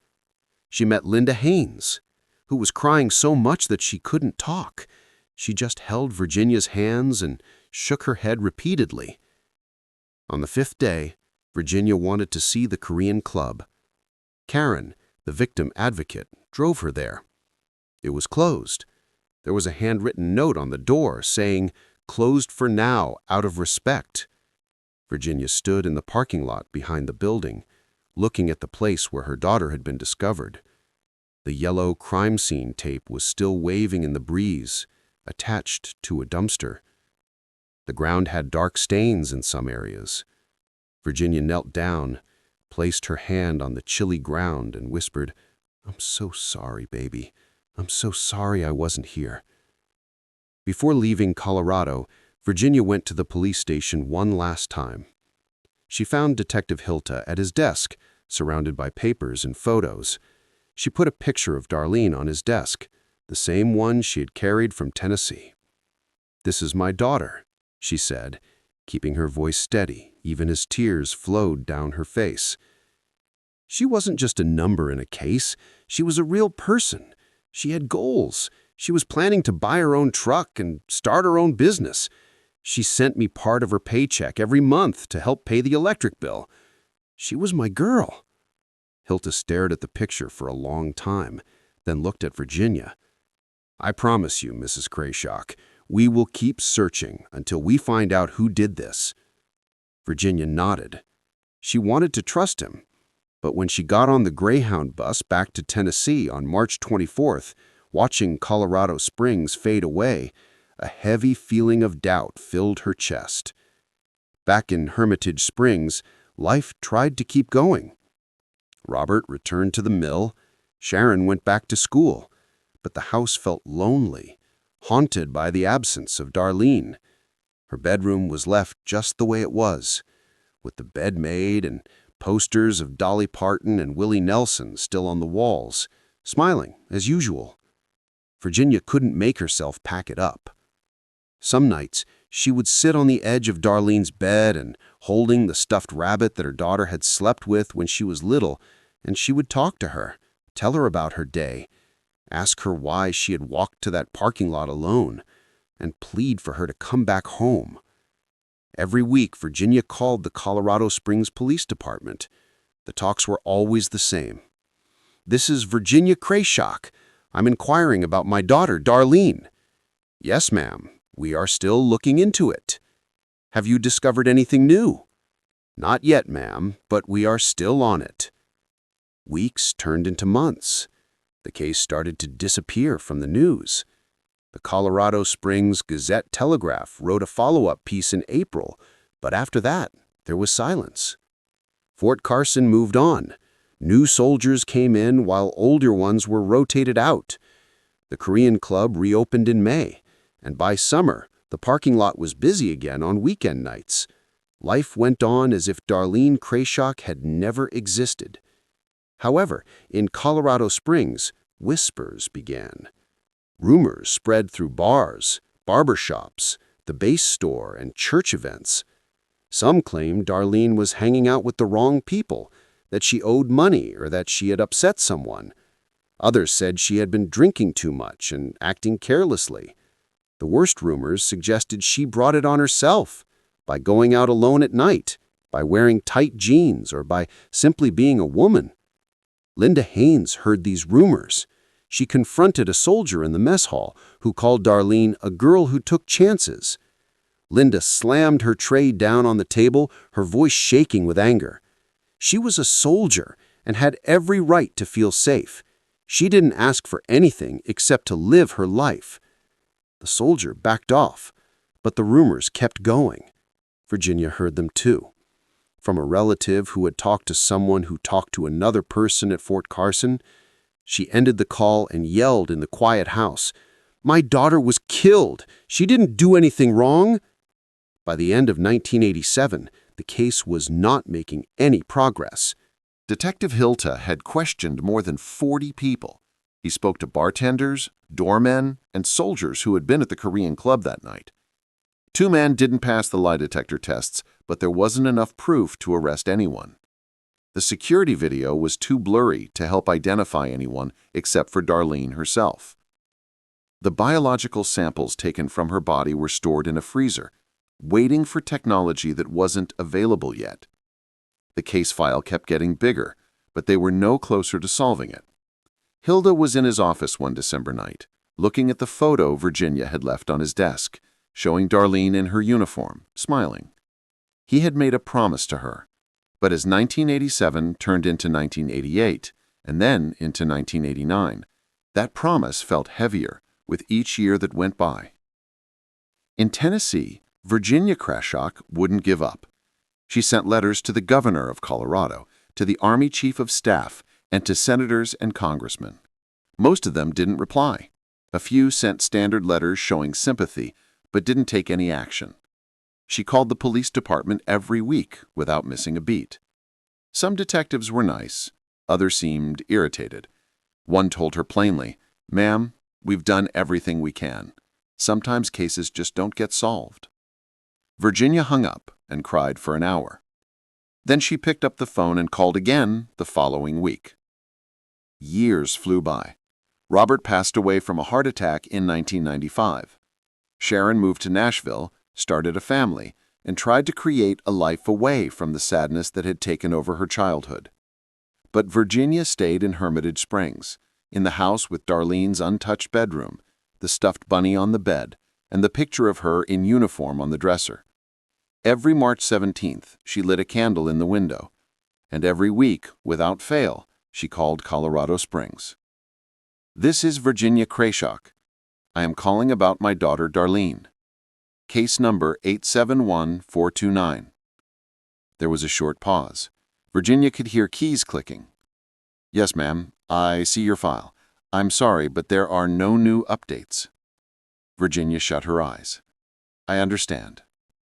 She met Linda Haynes, who was crying so much that she couldn't talk. She just held Virginia's hands and shook her head repeatedly. On the 5th day, Virginia wanted to see the Korean club. Karen, the victim advocate, drove her there. It was closed. There was a handwritten note on the door saying, "Closed for now, out of respect." Virginia stood in the parking lot behind the building, looking at the place where her daughter had been discovered. The yellow crime scene tape was still waving in the breeze, attached to a dumpster. The ground had dark stains in some areas. Virginia knelt down, placed her hand on the chilly ground, and whispered, I'm so sorry, baby. I'm so sorry I wasn't here. Before leaving Colorado, Virginia went to the police station one last time. She found Detective Hilta at his desk, surrounded by papers and photos. She put a picture of Darlene on his desk, the same one she had carried from Tennessee. "This is my daughter," she said, keeping her voice steady, even as tears flowed down her face. She wasn't just a number in a case. She was a real person. She had goals. She was planning to buy her own truck and start her own business. She sent me part of her paycheck every month to help pay the electric bill. She was my girl. Hilta stared at the picture for a long time, then looked at Virginia. "I promise you, Mrs. Crashock, we will keep searching until we find out who did this." Virginia nodded. She wanted to trust him. But when she got on the Greyhound bus back to Tennessee on March 24th, watching Colorado Springs fade away, a heavy feeling of doubt filled her chest. Back in Hermitage Springs, life tried to keep going. Robert returned to the mill. Sharon went back to school. But the house felt lonely, haunted by the absence of Darlene. Her bedroom was left just the way it was, with the bed made and posters of Dolly Parton and Willie Nelson still on the walls, smiling as usual. Virginia couldn't make herself pack it up. Some nights, she would sit on the edge of Darlene's bed and holding the stuffed rabbit that her daughter had slept with when she was little, and she would talk to her, tell her about her day, ask her why she had walked to that parking lot alone, and plead for her to come back home. Every week, Virginia called the Colorado Springs Police Department. The talks were always the same. "This is Virginia Crashock. I'm inquiring about my daughter, Darlene." "Yes, ma'am. We are still looking into it." "Have you discovered anything new?" "Not yet, ma'am, but we are still on it." Weeks turned into months. The case started to disappear from the news. The Colorado Springs Gazette-Telegraph wrote a follow-up piece in April, but after that, there was silence. Fort Carson moved on. New soldiers came in while older ones were rotated out. The Korean Club reopened in May, and by summer, the parking lot was busy again on weekend nights. Life went on as if Darlene Crashock had never existed. However, in Colorado Springs, whispers began. Rumors spread through bars, barbershops, the base store, and church events. Some claimed Darlene was hanging out with the wrong people, that she owed money or that she had upset someone. Others said she had been drinking too much and acting carelessly. The worst rumors suggested she brought it on herself, by going out alone at night, by wearing tight jeans, or by simply being a woman. Linda Haynes heard these rumors. She confronted a soldier in the mess hall who called Darlene a girl who took chances. Linda slammed her tray down on the table, her voice shaking with anger. She was a soldier and had every right to feel safe. She didn't ask for anything except to live her life. The soldier backed off, but the rumors kept going. Virginia heard them too. From a relative who had talked to someone who talked to another person at Fort Carson. She ended the call and yelled in the quiet house, "My daughter was killed! She didn't do anything wrong!" By the end of 1987, the case was not making any progress. Detective Hilta had questioned more than 40 people. He spoke to bartenders, doormen, and soldiers who had been at the Korean Club that night. 2 men didn't pass the lie detector tests, but there wasn't enough proof to arrest anyone. The security video was too blurry to help identify anyone except for Darlene herself. The biological samples taken from her body were stored in a freezer, waiting for technology that wasn't available yet. The case file kept getting bigger, but they were no closer to solving it. Hilda was in his office one December night, looking at the photo Virginia had left on his desk, showing Darlene in her uniform, smiling. He had made a promise to her. But as 1987 turned into 1988, and then into 1989, that promise felt heavier with each year that went by. In Tennessee, Virginia Crashock wouldn't give up. She sent letters to the governor of Colorado, to the Army Chief of Staff, and to senators and congressmen. Most of them didn't reply. A few sent standard letters showing sympathy, but didn't take any action. She called the police department every week without missing a beat. Some detectives were nice, others seemed irritated. One told her plainly, "Ma'am, we've done everything we can. Sometimes cases just don't get solved." Virginia hung up and cried for an hour. Then she picked up the phone and called again the following week. Years flew by. Robert passed away from a heart attack in 1995. Sharon moved to Nashville, started a family, and tried to create a life away from the sadness that had taken over her childhood. But Virginia stayed in Hermitage Springs, in the house with Darlene's untouched bedroom, the stuffed bunny on the bed, and the picture of her in uniform on the dresser. Every March 17th, she lit a candle in the window, and every week, without fail, she called Colorado Springs. "This is Virginia Crashock. I am calling about my daughter Darlene. Case number 871429. There was a short pause. Virginia could hear keys clicking. "Yes, ma'am, I see your file. I'm sorry, but there are no new updates." Virginia shut her eyes. "I understand.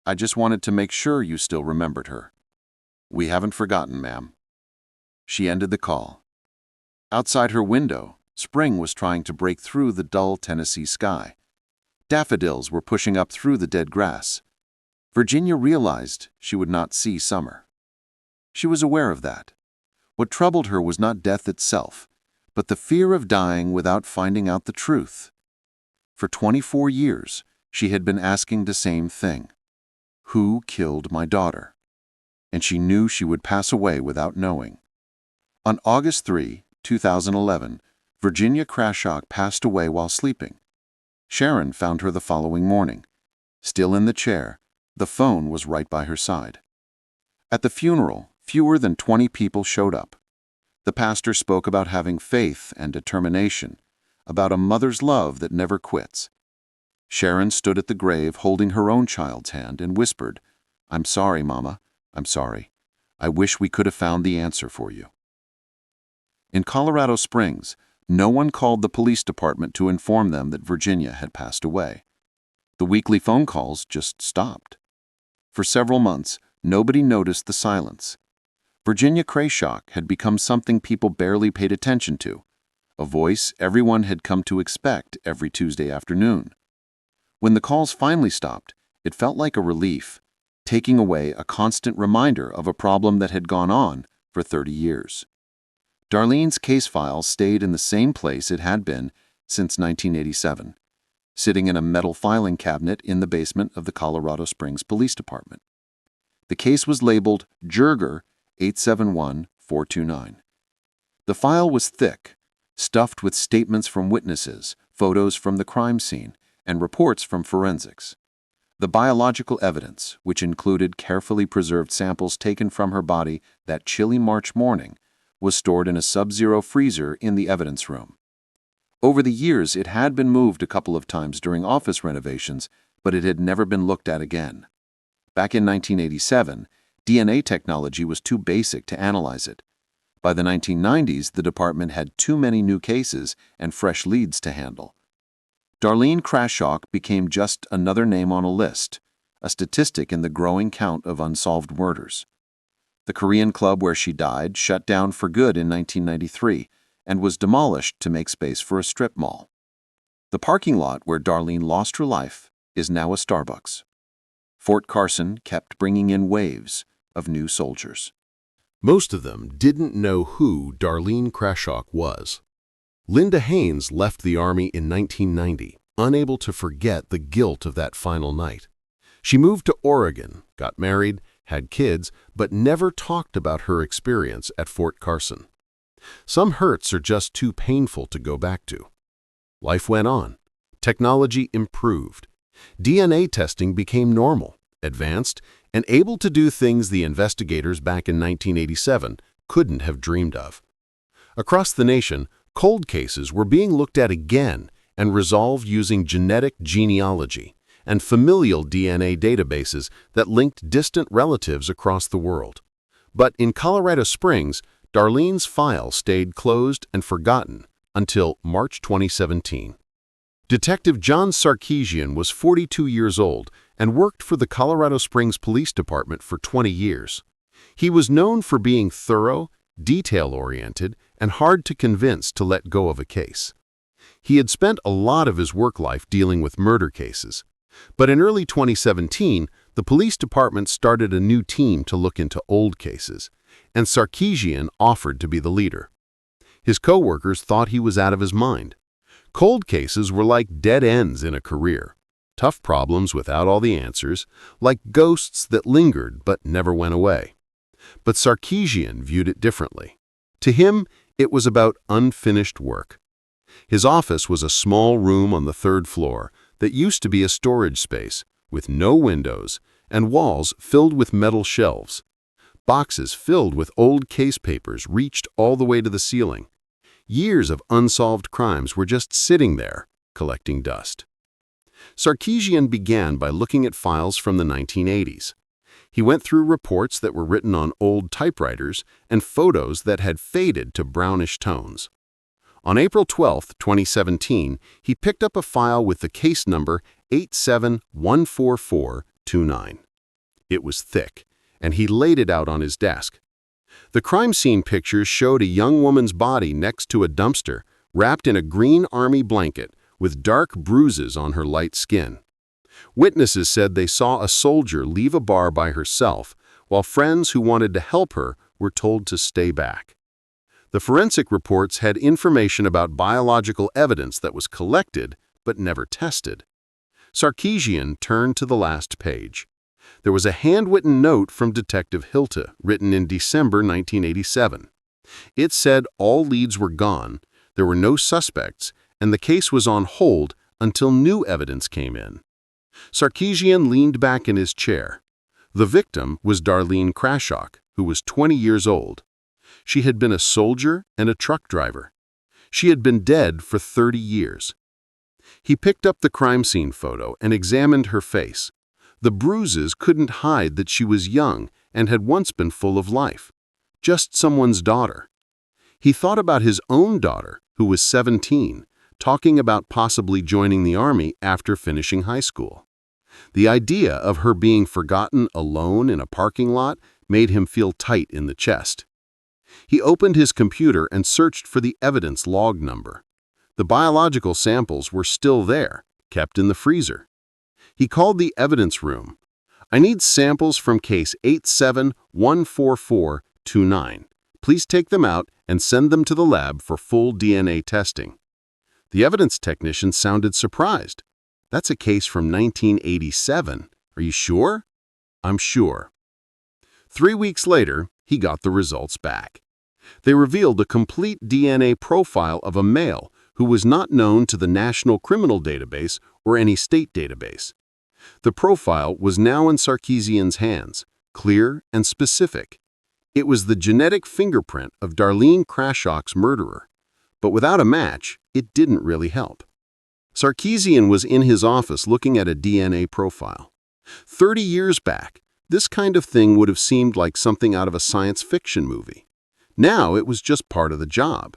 I just wanted to make sure you still remembered her." "We haven't forgotten, ma'am." She ended the call. Outside her window, spring was trying to break through the dull Tennessee sky. Daffodils were pushing up through the dead grass. Virginia realized she would not see summer. She was aware of that. What troubled her was not death itself, but the fear of dying without finding out the truth. For 24 years, she had been asking the same thing. Who killed my daughter? And she knew she would pass away without knowing. On August 3, 2011, Virginia Crashock passed away while sleeping. Sharon found her the following morning. Still in the chair, the phone was right by her side. At the funeral, fewer than 20 people showed up. The pastor spoke about having faith and determination, about a mother's love that never quits. Sharon stood at the grave holding her own child's hand and whispered, "I'm sorry, Mama. I'm sorry. I wish we could have found the answer for you." In Colorado Springs, no one called the police department to inform them that Virginia had passed away. The weekly phone calls just stopped. For several months, nobody noticed the silence. Virginia Crashock had become something people barely paid attention to, a voice everyone had come to expect every Tuesday afternoon. When the calls finally stopped, it felt like a relief, taking away a constant reminder of a problem that had gone on for 30 years. Darlene's case file stayed in the same place it had been since 1987, sitting in a metal filing cabinet in the basement of the Colorado Springs Police Department. The case was labeled Jurger 871429. The file was thick, stuffed with statements from witnesses, photos from the crime scene, and reports from forensics. The biological evidence, which included carefully preserved samples taken from her body that chilly March morning, was stored in a sub-zero freezer in the evidence room. Over the years, it had been moved a couple of times during office renovations, but it had never been looked at again. Back in 1987, DNA technology was too basic to analyze it. By the 1990s, the department had too many new cases and fresh leads to handle. Darlene Crashock became just another name on a list, a statistic in the growing count of unsolved murders. The Korean club where she died shut down for good in 1993 and was demolished to make space for a strip mall. The parking lot where Darlene lost her life is now a Starbucks. Fort Carson kept bringing in waves of new soldiers. Most of them didn't know who Darlene Crashock was. Linda Haynes left the Army in 1990, unable to forget the guilt of that final night. She moved to Oregon, got married, had kids, but never talked about her experience at Fort Carson. Some hurts are just too painful to go back to. Life went on. Technology improved. DNA testing became normal, advanced, and able to do things the investigators back in 1987 couldn't have dreamed of. Across the nation, cold cases were being looked at again and resolved using genetic genealogy and familial DNA databases that linked distant relatives across the world. But in Colorado Springs, Darlene's file stayed closed and forgotten until March 2017. Detective John Sarkeesian was 42 years old and worked for the Colorado Springs Police Department for 20 years. He was known for being thorough, detail-oriented, and hard to convince to let go of a case. He had spent a lot of his work life dealing with murder cases. But in early 2017, the police department started a new team to look into old cases, and Sarkeesian offered to be the leader. His coworkers thought he was out of his mind. Cold cases were like dead ends in a career. Tough problems without all the answers, like ghosts that lingered but never went away. But Sarkeesian viewed it differently. To him, it was about unfinished work. His office was a small room on the 3rd floor that used to be a storage space, with no windows, and walls filled with metal shelves. Boxes filled with old case papers reached all the way to the ceiling. Years of unsolved crimes were just sitting there, collecting dust. Sarkeesian began by looking at files from the 1980s. He went through reports that were written on old typewriters and photos that had faded to brownish tones. On April 12, 2017, he picked up a file with the case number 8714429. It was thick, and he laid it out on his desk. The crime scene pictures showed a young woman's body next to a dumpster, wrapped in a green army blanket, with dark bruises on her light skin. Witnesses said they saw a soldier leave a bar by herself, while friends who wanted to help her were told to stay back. The forensic reports had information about biological evidence that was collected but never tested. Sarkeesian turned to the last page. There was a handwritten note from Detective Hilta, written in December 1987. It said all leads were gone, there were no suspects, and the case was on hold until new evidence came in. Sarkeesian leaned back in his chair. The victim was Darlene Crashock, who was 20 years old. She had been a soldier and a truck driver. She had been dead for 30 years. He picked up the crime scene photo and examined her face. The bruises couldn't hide that she was young and had once been full of life. Just someone's daughter. He thought about his own daughter, who was 17, talking about possibly joining the army after finishing high school. The idea of her being forgotten alone in a parking lot made him feel tight in the chest. He opened his computer and searched for the evidence log number. The biological samples were still there, kept in the freezer. He called the evidence room. "I need samples from case 8714429. Please take them out and send them to the lab for full DNA testing." The evidence technician sounded surprised. "That's a case from 1987. Are you sure?" "I'm sure." 3 weeks later, he got the results back. They revealed a complete DNA profile of a male who was not known to the National Criminal Database or any state database. The profile was now in Sarkeesian's hands, clear and specific. It was the genetic fingerprint of Darlene Crashock's murderer. But without a match, it didn't really help. Sarkeesian was in his office looking at a DNA profile. 30 years back, this kind of thing would have seemed like something out of a science fiction movie. Now it was just part of the job.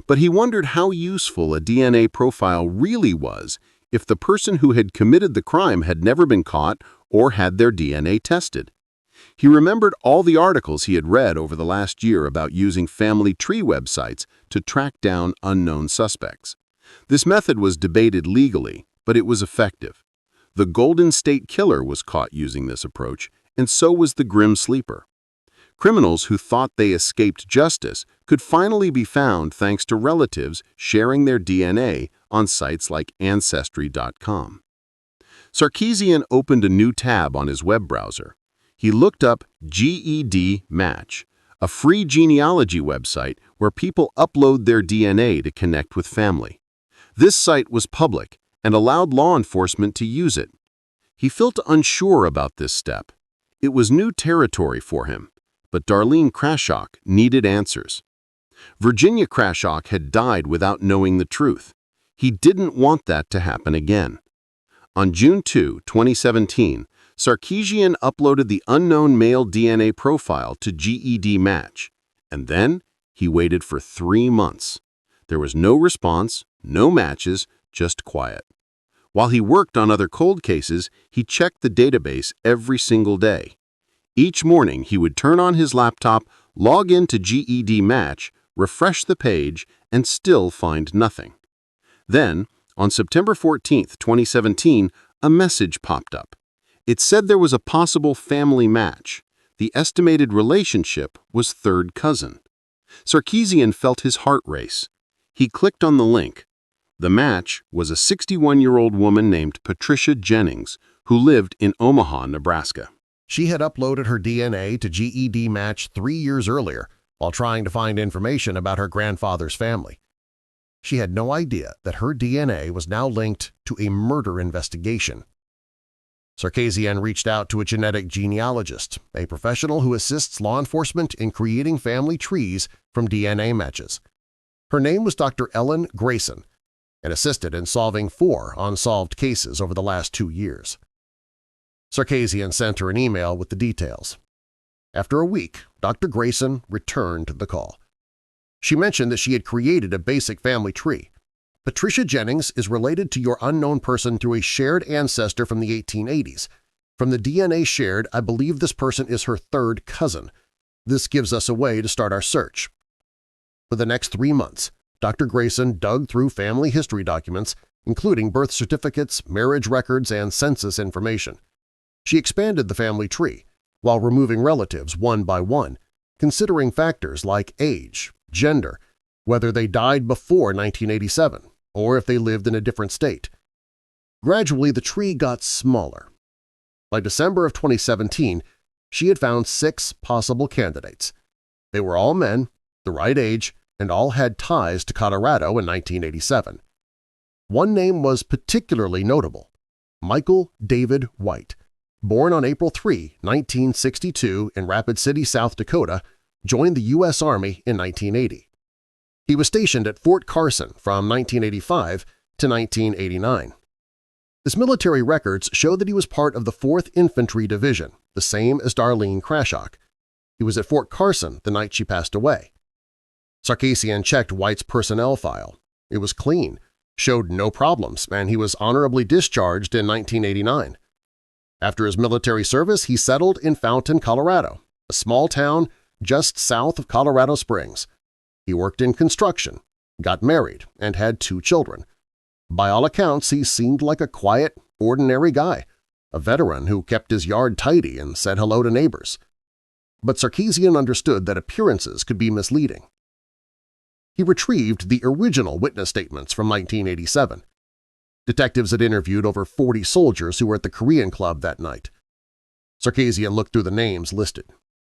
But he wondered how useful a DNA profile really was if the person who had committed the crime had never been caught or had their DNA tested. He remembered all the articles he had read over the last year about using family tree websites to track down unknown suspects. This method was debated legally, but it was effective. The Golden State Killer was caught using this approach, and so was the Grim Sleeper. Criminals who thought they escaped justice could finally be found thanks to relatives sharing their DNA on sites like Ancestry.com. Sarkeesian opened a new tab on his web browser. He looked up GED Match, a free genealogy website where people upload their DNA to connect with family. This site was public and allowed law enforcement to use it. He felt unsure about this step. It was new territory for him. But Darlene Crashock needed answers. Virginia Crashock had died without knowing the truth. He didn't want that to happen again. On June 2, 2017, Sarkeesian uploaded the unknown male DNA profile to GED Match, and then He waited for 3 months. There was no response, no matches, just quiet. While he worked on other cold cases, he checked the database every single day. Each morning, he would turn on his laptop, log into GED Match, refresh the page, and still find nothing. Then, on September 14, 2017, a message popped up. It said there was a possible family match. The estimated relationship was third cousin. Sarkeesian felt his heart race. He clicked on the link. The match was a 61-year-old woman named Patricia Jennings, who lived in Omaha, Nebraska. She had uploaded her DNA to GED Match 3 years earlier while trying to find information about her grandfather's family. She had no idea that her DNA was now linked to a murder investigation. Sarkeesian reached out to a genetic genealogist, a professional who assists law enforcement in creating family trees from DNA matches. Her name was Dr. Ellen Grayson, and assisted in solving 4 unsolved cases over the last 2 years. Sarkeesian sent her an email with the details. After a week, Dr. Grayson returned the call. She mentioned that she had created a basic family tree. Patricia Jennings is related to your unknown person through a shared ancestor from the 1880s. From the DNA shared, I believe this person is her third cousin. This gives us a way to start our search. For the next 3 months, Dr. Grayson dug through family history documents, including birth certificates, marriage records, and census information. She expanded the family tree, while removing relatives one by one, considering factors like age, gender, whether they died before 1987, or if they lived in a different state. Gradually, the tree got smaller. By December of 2017, she had found 6 possible candidates. They were all men, the right age, and all had ties to Colorado in 1987. One name was particularly notable: Michael David White. Born on April 3, 1962 in Rapid City, South Dakota, joined the U.S. Army in 1980. He was stationed at Fort Carson from 1985 to 1989. His military records show that he was part of the 4th Infantry Division, the same as Darlene Crashock. He was at Fort Carson the night she passed away. Sarkeesian checked White's personnel file. It was clean, showed no problems, and he was honorably discharged in 1989. After his military service, he settled in Fountain, Colorado, a small town just south of Colorado Springs. He worked in construction, got married, and had 2 children. By all accounts, he seemed like a quiet, ordinary guy, a veteran who kept his yard tidy and said hello to neighbors. But Sarkeesian understood that appearances could be misleading. He retrieved the original witness statements from 1987. Detectives had interviewed over 40 soldiers who were at the Korean Club that night. Sarkeesian looked through the names listed.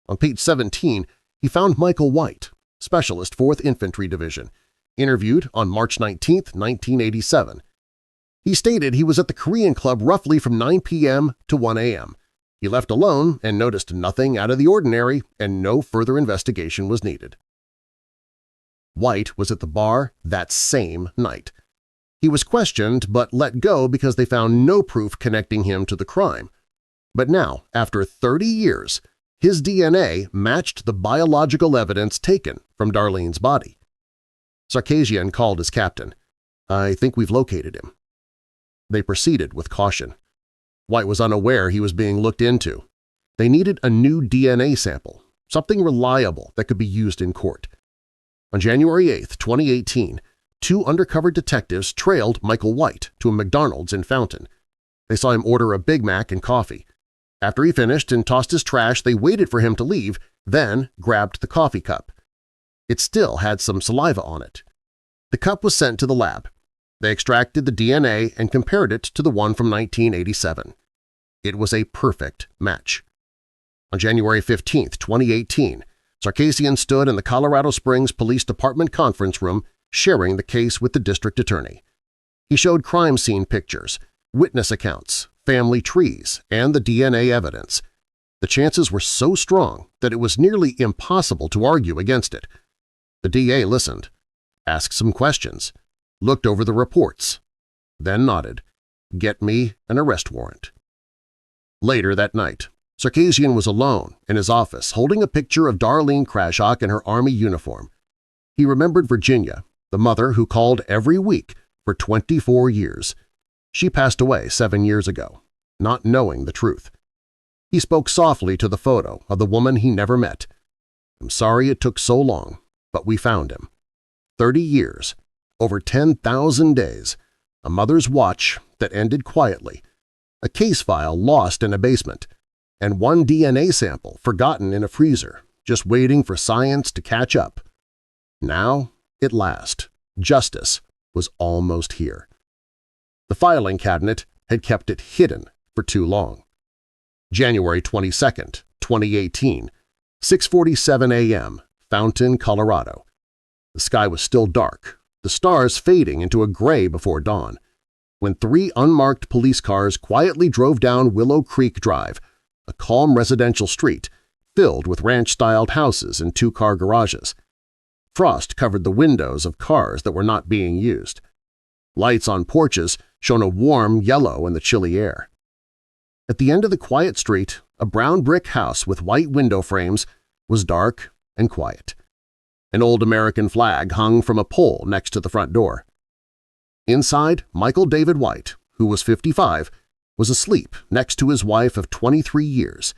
On page 17, he found Michael White, Specialist 4th Infantry Division, interviewed on March 19, 1987. He stated he was at the Korean Club roughly from 9 p.m. to 1 a.m. He left alone and noticed nothing out of the ordinary, and no further investigation was needed. White was at the bar that same night. He was questioned but let go because they found no proof connecting him to the crime. But now, after 30 years, his DNA matched the biological evidence taken from Darlene's body. Sarkeesian called his captain. "I think we've located him." They proceeded with caution. White was unaware he was being looked into. They needed a new DNA sample, something reliable that could be used in court. On January 8, 2018, 2 undercover detectives trailed Michael White to a McDonald's in Fountain. They saw him order a Big Mac and coffee. After he finished and tossed his trash, they waited for him to leave, then grabbed the coffee cup. It still had some saliva on it. The cup was sent to the lab. They extracted the DNA and compared it to the one from 1987. It was a perfect match. On January 15, 2018, Sarkeesian stood in the Colorado Springs Police Department conference room sharing the case with the district attorney. He showed crime scene pictures, witness accounts, family trees, and the DNA evidence. The chances were so strong that it was nearly impossible to argue against it. The DA listened, asked some questions, looked over the reports, then nodded, "Get me an arrest warrant." Later that night, Sarkeesian was alone in his office holding a picture of Darlene Crashock in her Army uniform. He remembered Virginia, the mother who called every week for 24 years. She passed away 7 years ago, not knowing the truth. He spoke softly to the photo of the woman he never met. "I'm sorry it took so long, but we found him. 30 years, over 10,000 days, a mother's watch that ended quietly, a case file lost in a basement, and one DNA sample forgotten in a freezer, just waiting for science to catch up. Now, at last, justice was almost here." The filing cabinet had kept it hidden for too long. January 22, 2018, 6:47 a.m., Fountain, Colorado. The sky was still dark, the stars fading into a gray before dawn, when 3 unmarked police cars quietly drove down Willow Creek Drive, a calm residential street filled with ranch-styled houses and 2-car garages. Frost covered the windows of cars that were not being used. Lights on porches shone a warm yellow in the chilly air. At the end of the quiet street, a brown brick house with white window frames was dark and quiet. An old American flag hung from a pole next to the front door. Inside, Michael David White, who was 55, was asleep next to his wife of 23 years,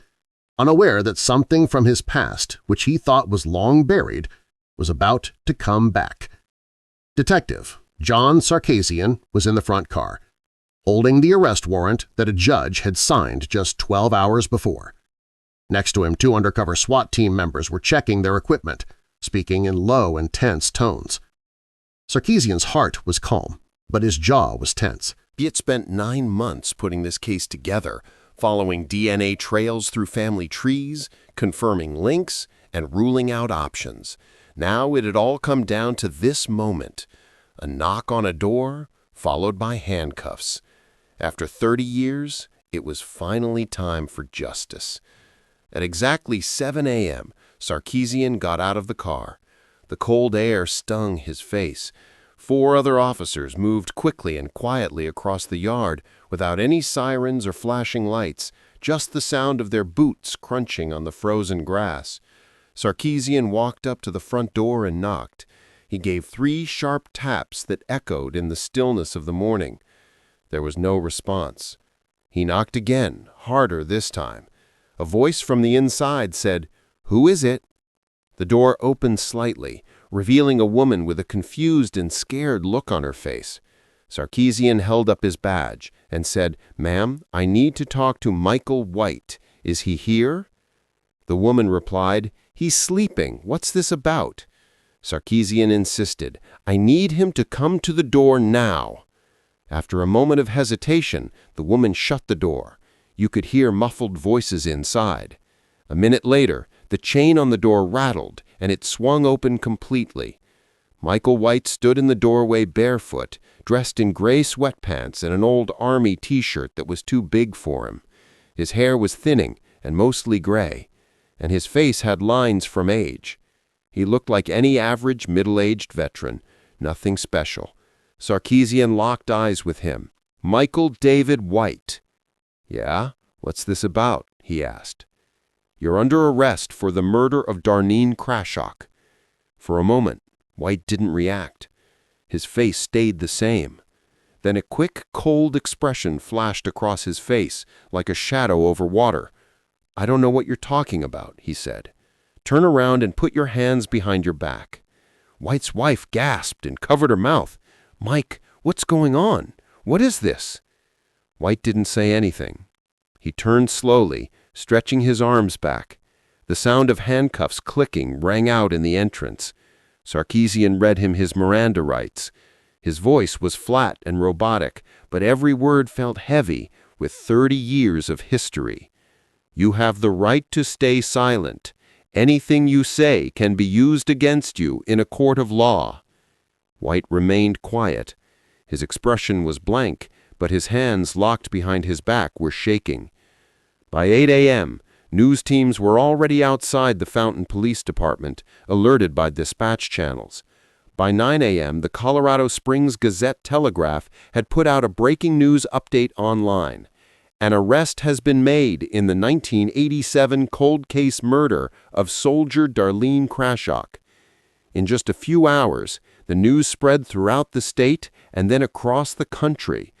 unaware that something from his past, which he thought was long buried, was about to come back. Detective John Sarkisian was in the front car, holding the arrest warrant that a judge had signed just 12 hours before. Next to him, 2 undercover SWAT team members were checking their equipment, speaking in low and tense tones. Sarkisian's heart was calm, but his jaw was tense. He had spent 9 months putting this case together, following DNA trails through family trees, confirming links, and ruling out options. Now it had all come down to this moment, a knock on a door followed by handcuffs. After 30 years, it was finally time for justice. At exactly 7 a.m., Sarkisian got out of the car. The cold air stung his face. 4 other officers moved quickly and quietly across the yard without any sirens or flashing lights, just the sound of their boots crunching on the frozen grass. Sarkisian walked up to the front door and knocked. He gave 3 sharp taps that echoed in the stillness of the morning. There was no response. He knocked again, harder this time. A voice from the inside said, "Who is it?" The door opened slightly, revealing a woman with a confused and scared look on her face. Sarkisian held up his badge and said, "Ma'am, I need to talk to Michael White. Is he here?" The woman replied, "He's sleeping. What's this about?" Sarkisian insisted, "I need him to come to the door now." After a moment of hesitation, the woman shut the door. You could hear muffled voices inside. A minute later, the chain on the door rattled, and it swung open completely. Michael White stood in the doorway barefoot, dressed in gray sweatpants and an old army t-shirt that was too big for him. His hair was thinning and mostly gray, and his face had lines from age. He looked like any average middle-aged veteran, nothing special. Sarkisian locked eyes with him. "Michael David White." "Yeah? What's this about?" he asked. "You're under arrest for the murder of Darlene Crashock." For a moment, White didn't react. His face stayed the same. Then a quick, cold expression flashed across his face, like a shadow over water. "I don't know what you're talking about," he said. "Turn around and put your hands behind your back." White's wife gasped and covered her mouth. "Mike, what's going on? What is this?" White didn't say anything. He turned slowly, stretching his arms back. The sound of handcuffs clicking rang out in the entrance. Sarkisian read him his Miranda rights. His voice was flat and robotic, but every word felt heavy with 30 years of history. "You have the right to stay silent. Anything you say can be used against you in a court of law." White remained quiet. His expression was blank, but his hands locked behind his back were shaking. By 8 a.m., news teams were already outside the Fountain Police Department, alerted by dispatch channels. By 9 a.m., the Colorado Springs Gazette-Telegraph had put out a breaking news update online. An arrest has been made in the 1987 cold case murder of soldier Darlene Crashock. In just a few hours, the news spread throughout the state and then across the country.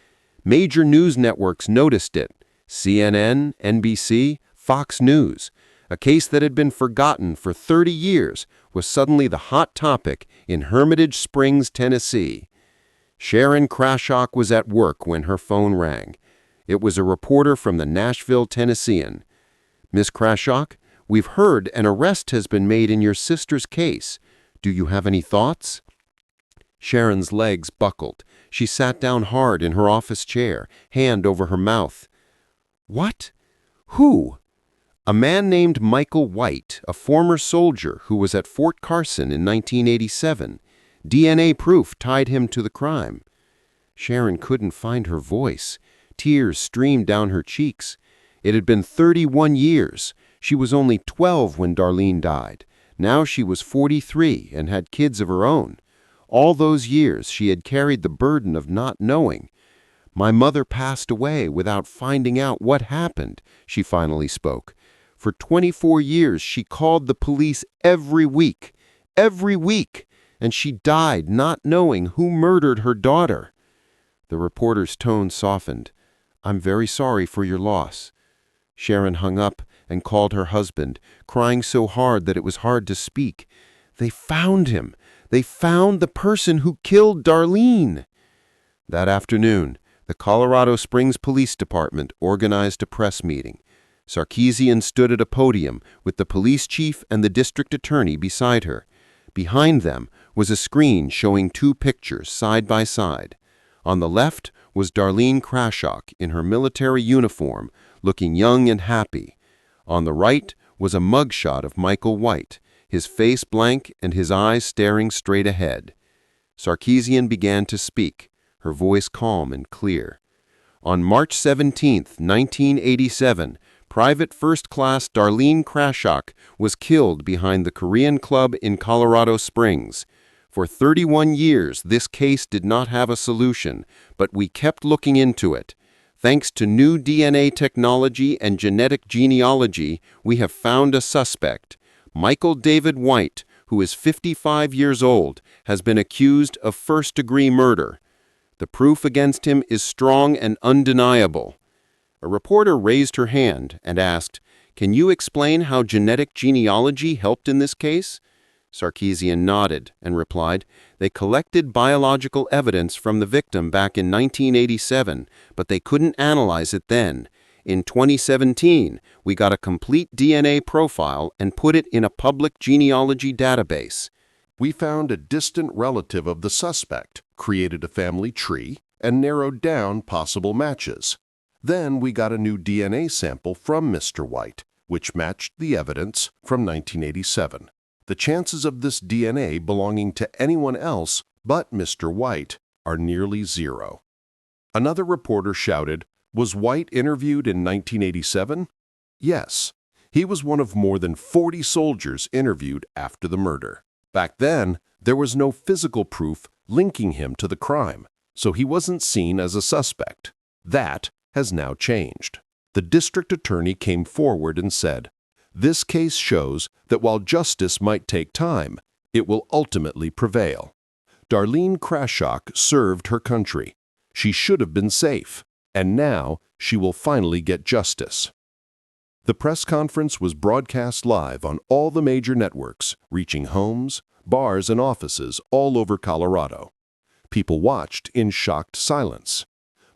Major news networks noticed it: CNN, NBC, Fox News. A case that had been forgotten for 30 years was suddenly the hot topic in Hermitage Springs, Tennessee. Sharon Crashock was at work when her phone rang. It was a reporter from the Nashville Tennessean. "Miss Crashock, we've heard an arrest has been made in your sister's case. Do you have any thoughts?" Sharon's legs buckled. She sat down hard in her office chair, hand over her mouth. "What? Who?" "A man named Michael White, a former soldier who was at Fort Carson in 1987. DNA proof tied him to the crime." Sharon couldn't find her voice. Tears streamed down her cheeks. It had been 31 years. She was only 12 when Darlene died. Now she was 43 and had kids of her own. All those years she had carried the burden of not knowing. "My mother passed away without finding out what happened," she finally spoke. "For 24 years she called the police every week, and she died not knowing who murdered her daughter." The reporter's tone softened. "I'm very sorry for your loss." Sharon hung up and called her husband, crying so hard that it was hard to speak. "They found him. They found the person who killed Darlene." That afternoon, the Colorado Springs Police Department organized a press meeting. Sarkeesian stood at a podium with the police chief and the district attorney beside her. Behind them was a screen showing two pictures side by side. On the left was Darlene Crashock in her military uniform, looking young and happy. On the right was a mugshot of Michael White, his face blank and his eyes staring straight ahead. Sarkeesian began to speak, her voice calm and clear. "On March 17, 1987, Private First Class Darlene Crashock was killed behind the Korean Club in Colorado Springs. For 31 years, this case did not have a solution, but we kept looking into it. Thanks to new DNA technology and genetic genealogy, we have found a suspect. Michael David White, who is 55 years old, has been accused of first-degree murder. The proof against him is strong and undeniable." A reporter raised her hand and asked, "Can you explain how genetic genealogy helped in this case?" Sarkeesian nodded and replied, "They collected biological evidence from the victim back in 1987, but they couldn't analyze it then. In 2017, we got a complete DNA profile and put it in a public genealogy database. We found a distant relative of the suspect, created a family tree, and narrowed down possible matches. Then we got a new DNA sample from Mr. White, which matched the evidence from 1987. The chances of this DNA belonging to anyone else but Mr. White are nearly zero." Another reporter shouted, "Was White interviewed in 1987? Yes. He was one of more than 40 soldiers interviewed after the murder. Back then, there was no physical proof linking him to the crime, so he wasn't seen as a suspect. That has now changed." The district attorney came forward and said, "This case shows that while justice might take time, it will ultimately prevail. Darlene Crashock served her country. She should have been safe, and now she will finally get justice." The press conference was broadcast live on all the major networks, reaching homes, bars, and offices all over Colorado. People watched in shocked silence.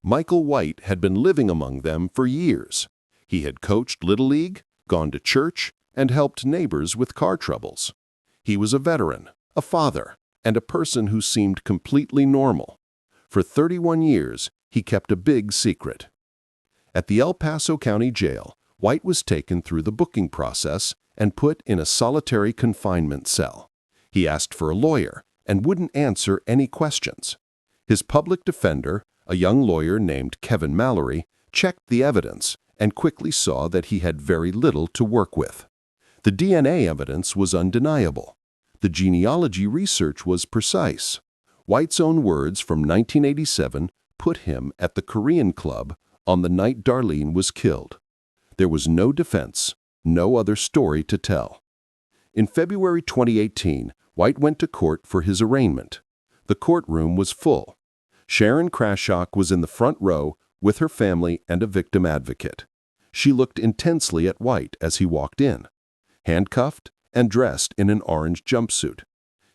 Michael White had been living among them for years. He had coached Little League, gone to church, and helped neighbors with car troubles. He was a veteran, a father, and a person who seemed completely normal. For 31 years, he kept a big secret. At the El Paso County Jail, White was taken through the booking process and put in a solitary confinement cell. He asked for a lawyer and wouldn't answer any questions. His public defender, a young lawyer named Kevin Mallory, checked the evidence and quickly saw that he had very little to work with. The DNA evidence was undeniable. The genealogy research was precise. White's own words from 1987 put him at the Korean Club on the night Darlene was killed. There was no defense, no other story to tell. In February 2018, White went to court for his arraignment. The courtroom was full. Sharon Crashock was in the front row with her family and a victim advocate. She looked intensely at White as he walked in, handcuffed and dressed in an orange jumpsuit.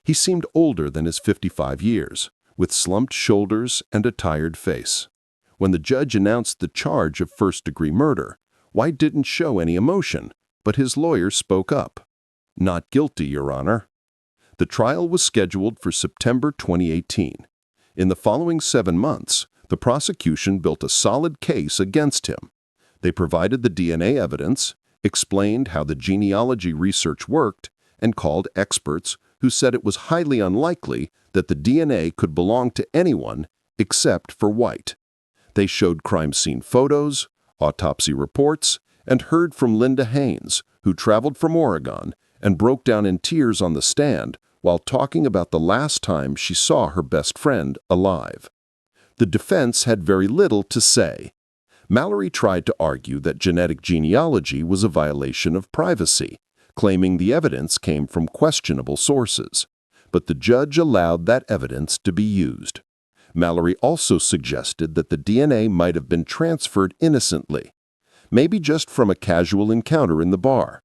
He seemed older than his 55 years, with slumped shoulders and a tired face. When the judge announced the charge of first-degree murder, White didn't show any emotion, but his lawyer spoke up. "Not guilty, Your Honor." The trial was scheduled for September 2018. In the following 7 months, the prosecution built a solid case against him. They provided the DNA evidence, explained how the genealogy research worked, and called experts who said it was highly unlikely that the DNA could belong to anyone except for White. They showed crime scene photos, autopsy reports, and heard from Linda Haynes, who traveled from Oregon and broke down in tears on the stand while talking about the last time she saw her best friend alive. The defense had very little to say. Mallory tried to argue that genetic genealogy was a violation of privacy, claiming the evidence came from questionable sources. But the judge allowed that evidence to be used. Mallory also suggested that the DNA might have been transferred innocently, maybe just from a casual encounter in the bar.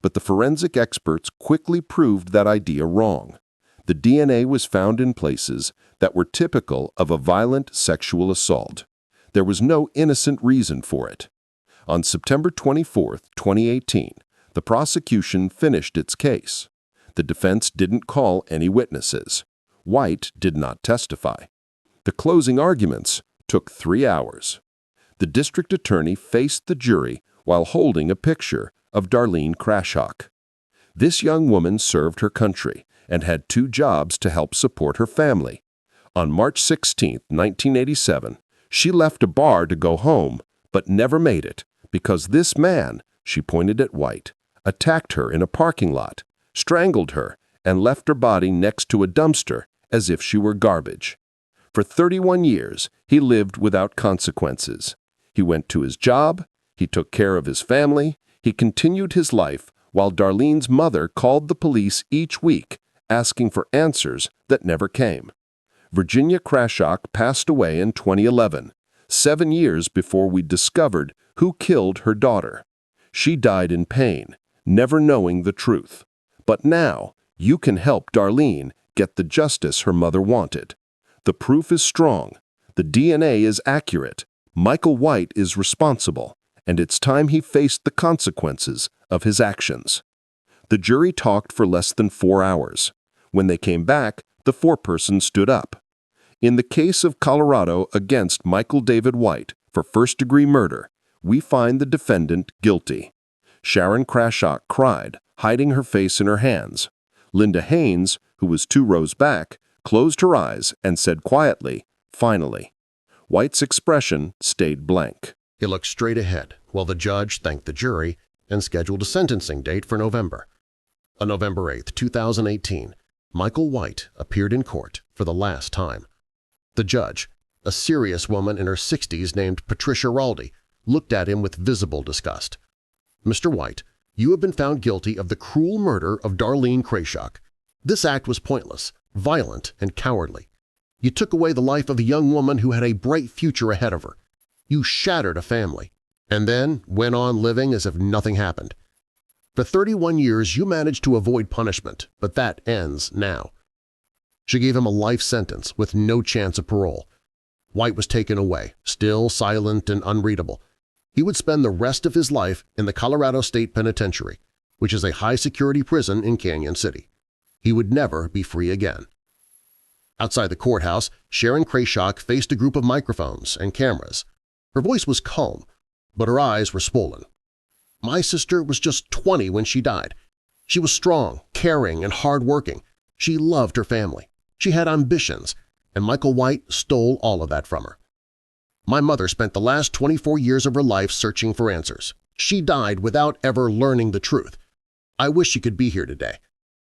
But the forensic experts quickly proved that idea wrong. The DNA was found in places that were typical of a violent sexual assault. There was no innocent reason for it. On September 24, 2018, the prosecution finished its case. The defense didn't call any witnesses. White did not testify. The closing arguments took 3 hours. The district attorney faced the jury while holding a picture of Darlene Crashock. This young woman served her country and had 2 jobs to help support her family. On March 16, 1987, she left a bar to go home, but never made it because this man, she pointed at White, attacked her in a parking lot, strangled her, and left her body next to a dumpster as if she were garbage. For 31 years, he lived without consequences. He went to his job, he took care of his family, he continued his life while Darlene's mother called the police each week, asking for answers that never came. Virginia Crashock passed away in 2011, 7 years before we discovered who killed her daughter. She died in pain, never knowing the truth. But now, you can help Darlene get the justice her mother wanted. The proof is strong, the DNA is accurate, Michael White is responsible, and it's time he faced the consequences of his actions. The jury talked for less than 4 hours. When they came back, the foreperson stood up. In the case of Colorado against Michael David White for first-degree murder, we find the defendant guilty. Sharon Crashock cried, hiding her face in her hands. Linda Haynes, who was 2 rows back, closed her eyes and said quietly, "Finally." White's expression stayed blank. He looked straight ahead while the judge thanked the jury and scheduled a sentencing date for November. On November 8, 2018, Michael White appeared in court for the last time. The judge, a serious woman in her 60s named Patricia Raldi, looked at him with visible disgust. "Mr. White, you have been found guilty of the cruel murder of Darlene Crashock. This act was pointless, violent, and cowardly. You took away the life of a young woman who had a bright future ahead of her. You shattered a family, and then went on living as if nothing happened. For 31 years you managed to avoid punishment, but that ends now." She gave him a life sentence with no chance of parole. White was taken away, still silent and unreadable. He would spend the rest of his life in the Colorado State Penitentiary, which is a high-security prison in Canyon City. He would never be free again. Outside the courthouse, Sharon Crashock faced a group of microphones and cameras. Her voice was calm, but her eyes were swollen. "My sister was just 20 when she died. She was strong, caring, and hardworking. She loved her family. She had ambitions, and Michael White stole all of that from her. My mother spent the last 24 years of her life searching for answers. She died without ever learning the truth. I wish she could be here today.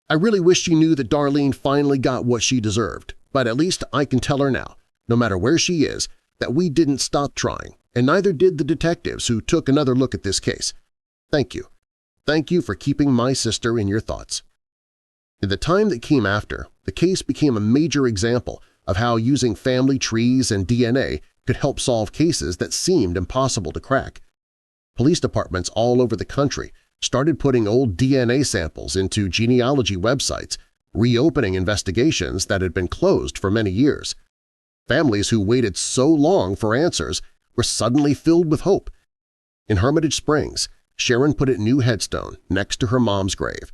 I really wish she knew that Darlene finally got what she deserved, but at least I can tell her now, no matter where she is, that we didn't stop trying, and neither did the detectives who took another look at this case. Thank you. Thank you for keeping my sister in your thoughts." In the time that came after, the case became a major example of how using family trees and DNA could help solve cases that seemed impossible to crack. Police departments all over the country started putting old DNA samples into genealogy websites, reopening investigations that had been closed for many years. Families who waited so long for answers were suddenly filled with hope. In Hermitage Springs, Sharon put a new headstone next to her mom's grave.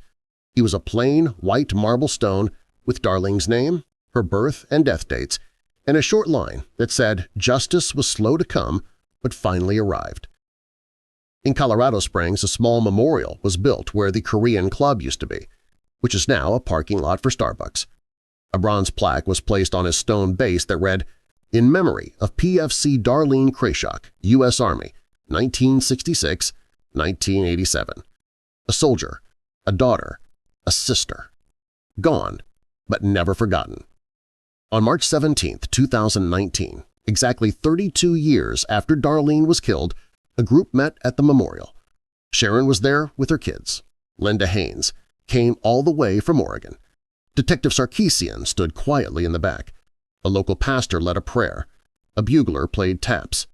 It was a plain white marble stone with Darlene's name, her birth and death dates, and a short line that said justice was slow to come but finally arrived. In Colorado Springs, a small memorial was built where the Korean Club used to be, which is now a parking lot for Starbucks. A bronze plaque was placed on a stone base that read, "In memory of PFC Darlene Crashock, U.S. Army, 1966–1987. A soldier, a daughter, a sister. Gone, but never forgotten." On March 17, 2019, exactly 32 years after Darlene was killed, a group met at the memorial. Sharon was there with her kids. Linda Haynes came all the way from Oregon. Detective Sarkeesian stood quietly in the back. A local pastor led a prayer. A bugler played taps.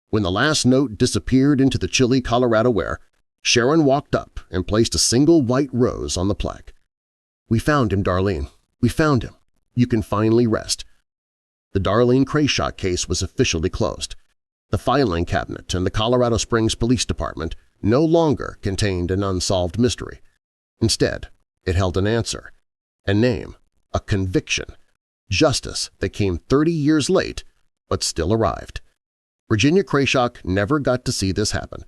When the last note disappeared into the chilly Colorado air, Sharon walked up and placed a single white rose on the plaque. "We found him, Darlene. We found him. You can finally rest." The Darlene Crashock case was officially closed. The filing cabinet in the Colorado Springs Police Department no longer contained an unsolved mystery. Instead, it held an answer, a name, a conviction, justice that came 30 years late but still arrived. Virginia Crashock never got to see this happen.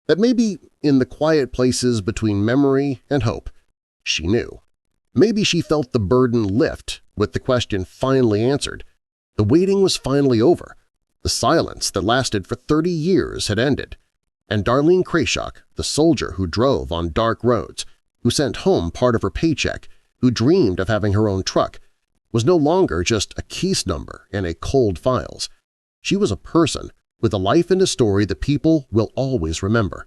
That maybe in the quiet places between memory and hope, she knew. Maybe she felt the burden lift with the question finally answered. The waiting was finally over. The silence that lasted for 30 years had ended. And Darlene Crashock, the soldier who drove on dark roads, who sent home part of her paycheck, who dreamed of having her own truck, was no longer just a case number in a cold files. She was a person with a life and a story that people will always remember.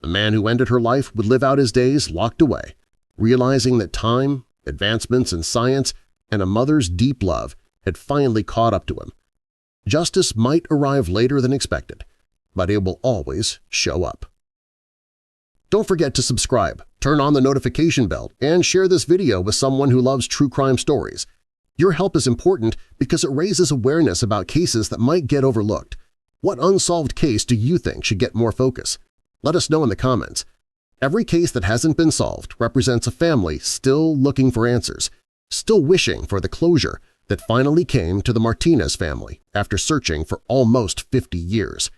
The man who ended her life would live out his days locked away, realizing that time, advancements in science, and a mother's deep love had finally caught up to him. Justice might arrive later than expected, but it will always show up. Don't forget to subscribe, turn on the notification bell, and share this video with someone who loves true crime stories. Your help is important because it raises awareness about cases that might get overlooked. What unsolved case do you think should get more focus? Let us know in the comments. Every case that hasn't been solved represents a family still looking for answers, still wishing for the closure that finally came to the Martinez family after searching for almost 50 years.